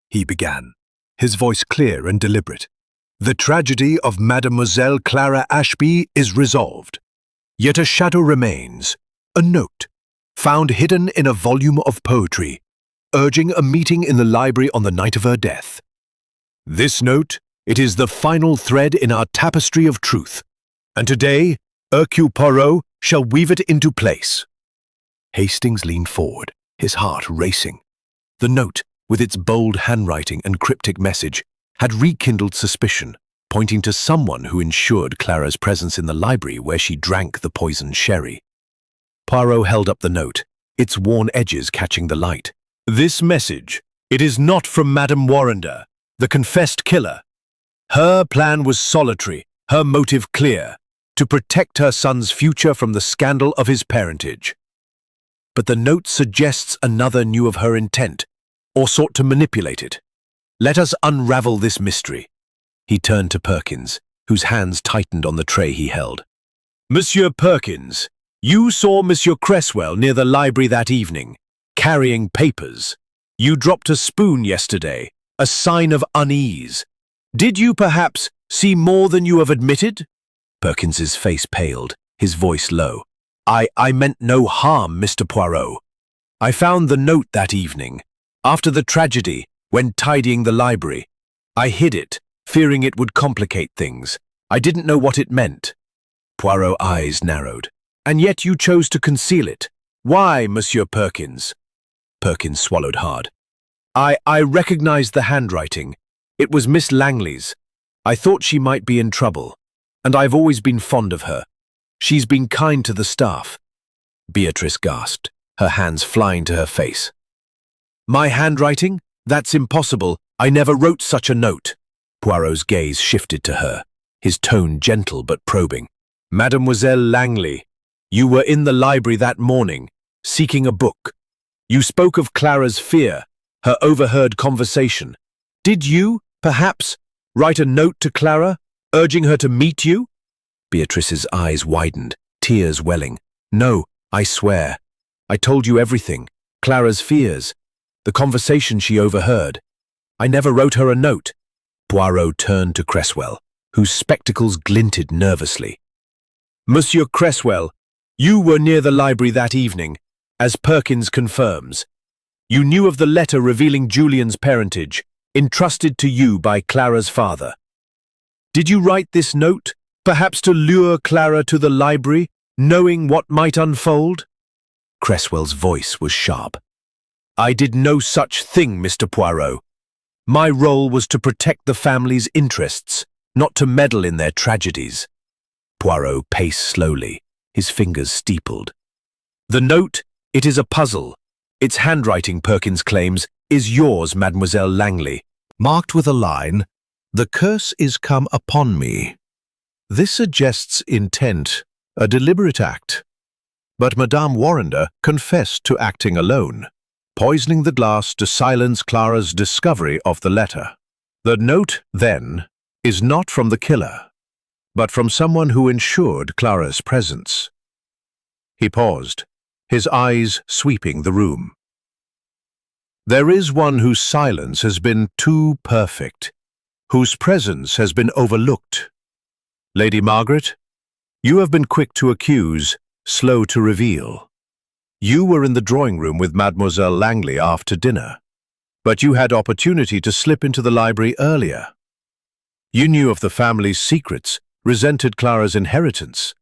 he began, his voice clear and deliberate. The tragedy of Mademoiselle Clara Ashby is resolved. Yet a shadow remains, a note, found hidden in a volume of poetry, urging a meeting in the library on the night of her death. This note, it is the final thread in our tapestry of truth, and today, Hercule Poirot shall weave it into place. Hastings leaned forward, his heart racing. The note, with its bold handwriting and cryptic message, had rekindled suspicion, pointing to someone who ensured Clara's presence in the library where she drank the poisoned sherry. Poirot held up the note, its worn edges catching the light. This message, it is not from Madame Warrender, the confessed killer. Her plan was solitary, her motive clear, to protect her son's future from the scandal of his parentage. But the note suggests another knew of her intent, or sought to manipulate it. Let us unravel this mystery. He turned to Perkins, whose hands tightened on the tray he held. Monsieur Perkins, you saw Monsieur Cresswell near the library that evening, carrying papers. You dropped a spoon yesterday, a sign of unease. Did you perhaps see more than you have admitted? Perkins's face paled, his voice low. I meant no harm, Mr. Poirot. I found the note that evening, after the tragedy, when tidying the library. I hid it, fearing it would complicate things. I didn't know what it meant. Poirot's eyes narrowed. And yet you chose to conceal it. Why, Monsieur Perkins? Perkins swallowed hard. I recognized the handwriting. It was Miss Langley's. I thought she might be in trouble, and I've always been fond of her. She's been kind to the staff. Beatrice gasped, her hands flying to her face. My handwriting? That's impossible. I never wrote such a note. Poirot's gaze shifted to her, his tone gentle but probing. Mademoiselle Langley, you were in the library that morning, seeking a book. You spoke of Clara's fear, her overheard conversation. Did you, perhaps, write a note to Clara, urging her to meet you? Beatrice's eyes widened, tears welling. No, I swear. I told you everything. Clara's fears, the conversation she overheard. I never wrote her a note. Poirot turned to Cresswell, whose spectacles glinted nervously. Monsieur Cresswell, you were near the library that evening, as Perkins confirms. You knew of the letter revealing Julian's parentage, entrusted to you by Clara's father. Did you write this note, perhaps to lure Clara to the library, knowing what might unfold? Cresswell's voice was sharp. I did no such thing, Mr. Poirot. My role was to protect the family's interests, not to meddle in their tragedies. Poirot paced slowly, his fingers steepled. The note, it is a puzzle. Its handwriting, Perkins claims, is yours, Mademoiselle Langley, marked with a line, "The curse is come upon me." This suggests intent, a deliberate act. But Madame Warrender confessed to acting alone, poisoning the glass to silence Clara's discovery of the letter. The note, then, is not from the killer, but from someone who ensured Clara's presence. He paused, his eyes sweeping the room. There is one whose silence has been too perfect, whose presence has been overlooked. Lady Margaret, you have been quick to accuse, slow to reveal. You were in the drawing room with Mademoiselle Langley after dinner, but you had opportunity to slip into the library earlier. You knew of the family's secrets, resented Clara's inheritance.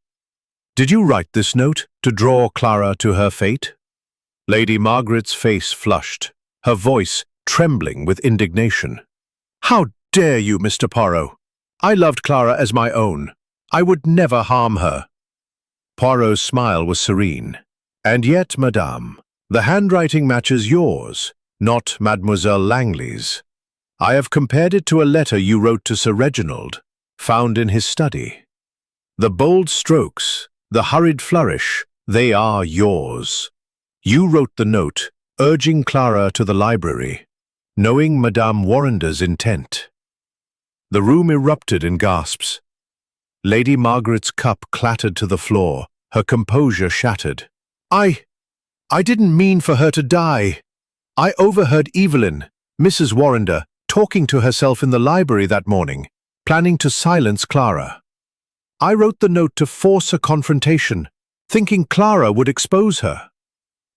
Did you write this note to draw Clara to her fate? Lady Margaret's face flushed, her voice trembling with indignation. How dare you, Mr. Poirot? I loved Clara as my own. I would never harm her. Poirot's smile was serene. And yet, Madame, the handwriting matches yours, not Mademoiselle Langley's. I have compared it to a letter you wrote to Sir Reginald, found in his study. The bold strokes, the hurried flourish, they are yours. You wrote the note, urging Clara to the library, knowing Madame Warrender's intent. The room erupted in gasps. Lady Margaret's cup clattered to the floor, her composure shattered. I didn't mean for her to die. I overheard Evelyn, Mrs. Warrender, talking to herself in the library that morning, planning to silence Clara. I wrote the note to force a confrontation, thinking Clara would expose her.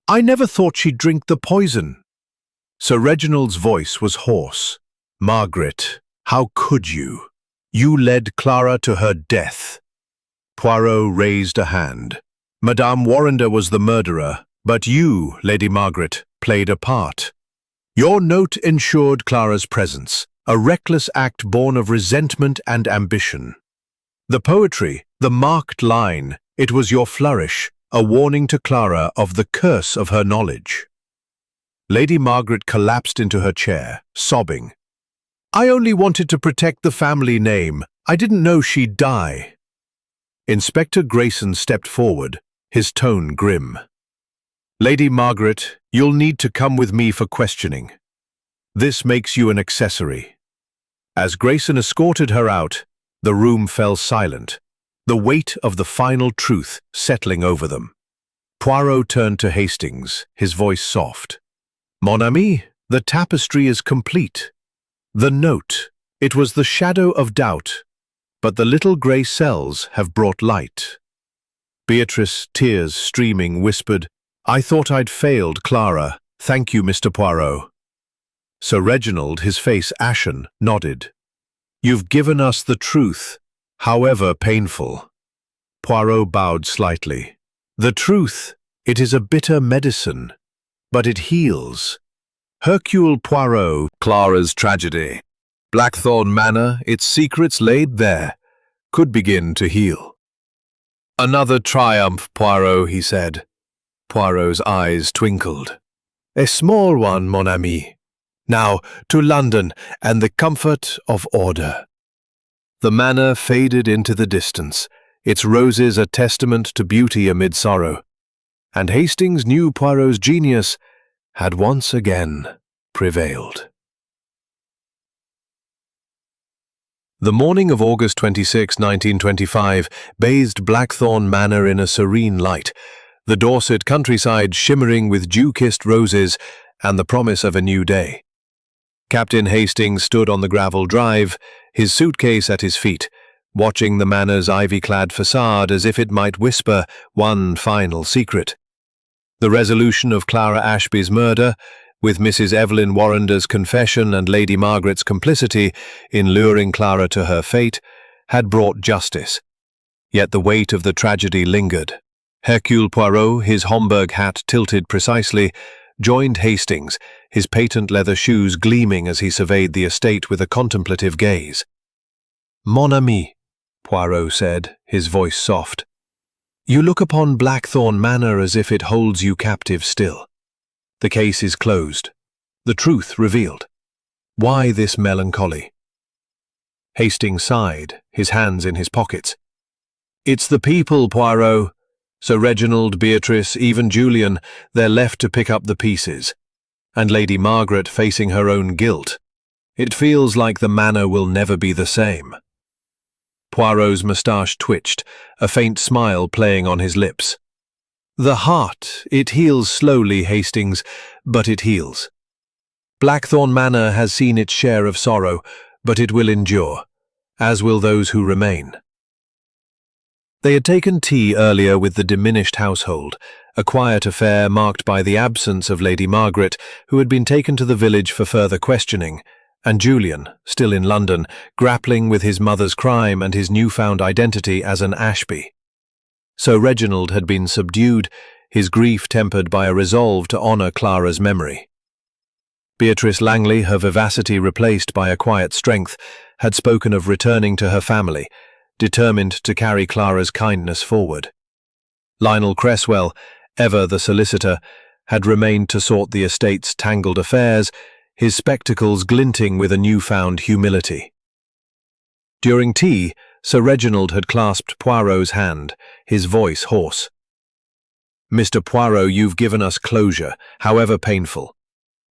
I never thought she'd drink the poison. Sir Reginald's voice was hoarse. Margaret, how could you? You led Clara to her death. Poirot raised a hand. Madame Warrender was the murderer, but you, Lady Margaret, played a part. Your note ensured Clara's presence, a reckless act born of resentment and ambition. The poetry, the marked line, it was your flourish, a warning to Clara of the curse of her knowledge. Lady Margaret collapsed into her chair, sobbing. I only wanted to protect the family name. I didn't know she'd die. Inspector Grayson stepped forward, his tone grim. Lady Margaret, you'll need to come with me for questioning. This makes you an accessory. As Grayson escorted her out, the room fell silent, the weight of the final truth settling over them. Poirot turned to Hastings, his voice soft. Mon ami, the tapestry is complete. The note, it was the shadow of doubt, but the little grey cells have brought light. Beatrice, tears streaming, whispered, I thought I'd failed Clara. Thank you, Mr. Poirot. Sir Reginald, his face ashen, nodded. You've given us the truth, however painful. Poirot bowed slightly. The truth, it is a bitter medicine, but it heals. Hercule Poirot, Clara's tragedy. Blackthorn Manor, its secrets laid bare, could begin to heal. Another triumph, Poirot, he said. Poirot's eyes twinkled. A small one, mon ami. Now to London and the comfort of order. The manor faded into the distance, its roses a testament to beauty amid sorrow, and Hastings knew Poirot's genius had once again prevailed. The morning of August 26, 1925, bathed Blackthorn Manor in a serene light, the Dorset countryside shimmering with dew-kissed roses and the promise of a new day. Captain Hastings stood on the gravel drive, his suitcase at his feet, watching the manor's ivy-clad facade as if it might whisper one final secret. The resolution of Clara Ashby's murder, with Mrs. Evelyn Warrender's confession and Lady Margaret's complicity in luring Clara to her fate, had brought justice. Yet the weight of the tragedy lingered. Hercule Poirot, his Homburg hat tilted precisely, joined Hastings, his patent leather shoes gleaming as he surveyed the estate with a contemplative gaze. Mon ami, Poirot said, his voice soft. You look upon Blackthorn Manor as if it holds you captive still. The case is closed. The truth revealed. Why this melancholy? Hastings sighed, his hands in his pockets. It's the people, Poirot. Sir Reginald, Beatrice, even Julian, they're left to pick up the pieces. And Lady Margaret facing her own guilt. It feels like the manor will never be the same. Poirot's moustache twitched, a faint smile playing on his lips. The heart, it heals slowly, Hastings, but it heals. Blackthorn Manor has seen its share of sorrow, but it will endure, as will those who remain. They had taken tea earlier with the diminished household, a quiet affair marked by the absence of Lady Margaret, who had been taken to the village for further questioning, and Julian, still in London, grappling with his mother's crime and his newfound identity as an Ashby. So Reginald had been subdued, his grief tempered by a resolve to honour Clara's memory. Beatrice Langley, her vivacity replaced by a quiet strength, had spoken of returning to her family, determined to carry Clara's kindness forward. Lionel Cresswell, ever the solicitor, had remained to sort the estate's tangled affairs, his spectacles glinting with a newfound humility. During tea, Sir Reginald had clasped Poirot's hand, his voice hoarse. "Mr. Poirot, you've given us closure, however painful.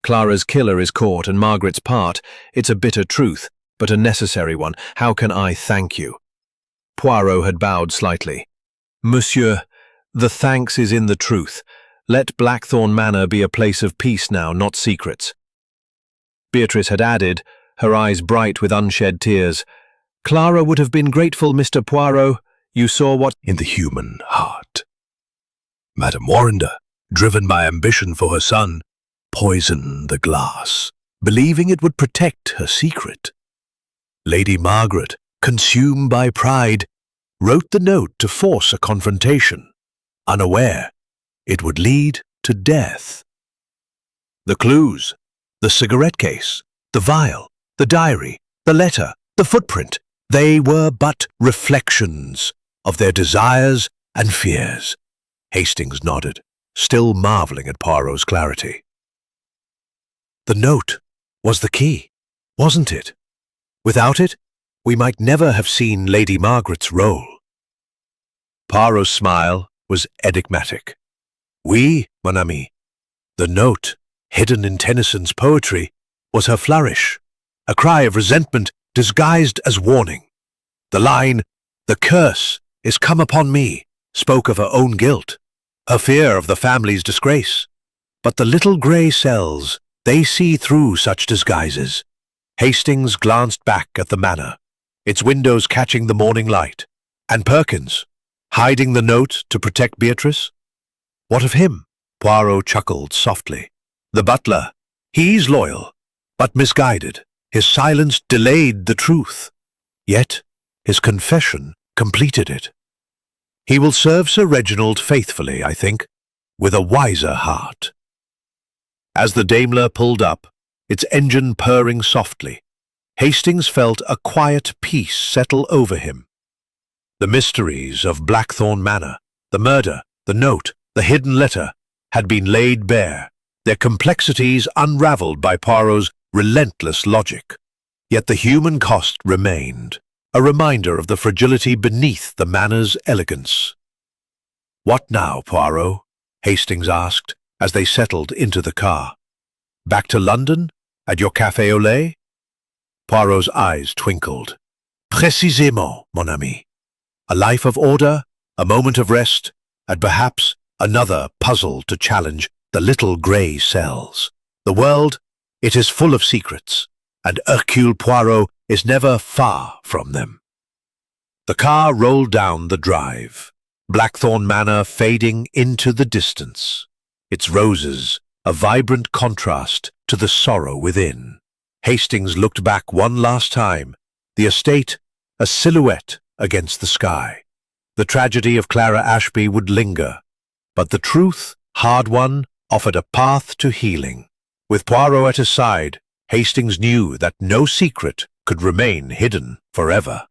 Clara's killer is caught and Margaret's part, it's a bitter truth, but a necessary one. How can I thank you?" Poirot had bowed slightly. "Monsieur, the thanks is in the truth. Let Blackthorn Manor be a place of peace now, not secrets." Beatrice had added, her eyes bright with unshed tears, "Clara would have been grateful, Mr. Poirot. You saw what—" In the human heart. Madame Warrender, driven by ambition for her son, poisoned the glass, believing it would protect her secret. Lady Margaret, consumed by pride, wrote the note to force a confrontation, unaware it would lead to death. The clues, the cigarette case, the vial, the diary, the letter, the footprint, they were but reflections of their desires and fears. Hastings nodded, still marvelling at Poirot's clarity. The note was the key, wasn't it? Without it, we might never have seen Lady Margaret's role. Poirot's smile was enigmatic. Oui, mon ami. The note, hidden in Tennyson's poetry, was her flourish, a cry of resentment disguised as warning. The line, "The curse is come upon me," spoke of her own guilt, her fear of the family's disgrace. But the little grey cells, they see through such disguises. Hastings glanced back at the manor, its windows catching the morning light, and Perkins, hiding the note to protect Beatrice. What of him? Poirot chuckled softly. The butler, he's loyal, but misguided. His silence delayed the truth. Yet his confession completed it. He will serve Sir Reginald faithfully, I think, with a wiser heart. As the Daimler pulled up, its engine purring softly, Hastings felt a quiet peace settle over him. The mysteries of Blackthorn Manor, the murder, the note, the hidden letter, had been laid bare, their complexities unravelled by Poirot's relentless logic. Yet the human cost remained, a reminder of the fragility beneath the manor's elegance. "What now, Poirot?" Hastings asked, as they settled into the car. "Back to London? At your café au lait?" Poirot's eyes twinkled. "Précisément, mon ami. A life of order, a moment of rest, and perhaps another puzzle to challenge the little grey cells. The world, it is full of secrets, and Hercule Poirot is never far from them." The car rolled down the drive, Blackthorn Manor fading into the distance, its roses a vibrant contrast to the sorrow within. Hastings looked back one last time, the estate a silhouette against the sky. The tragedy of Clara Ashby would linger, but the truth, hard won, offered a path to healing. With Poirot at his side, Hastings knew that no secret could remain hidden forever.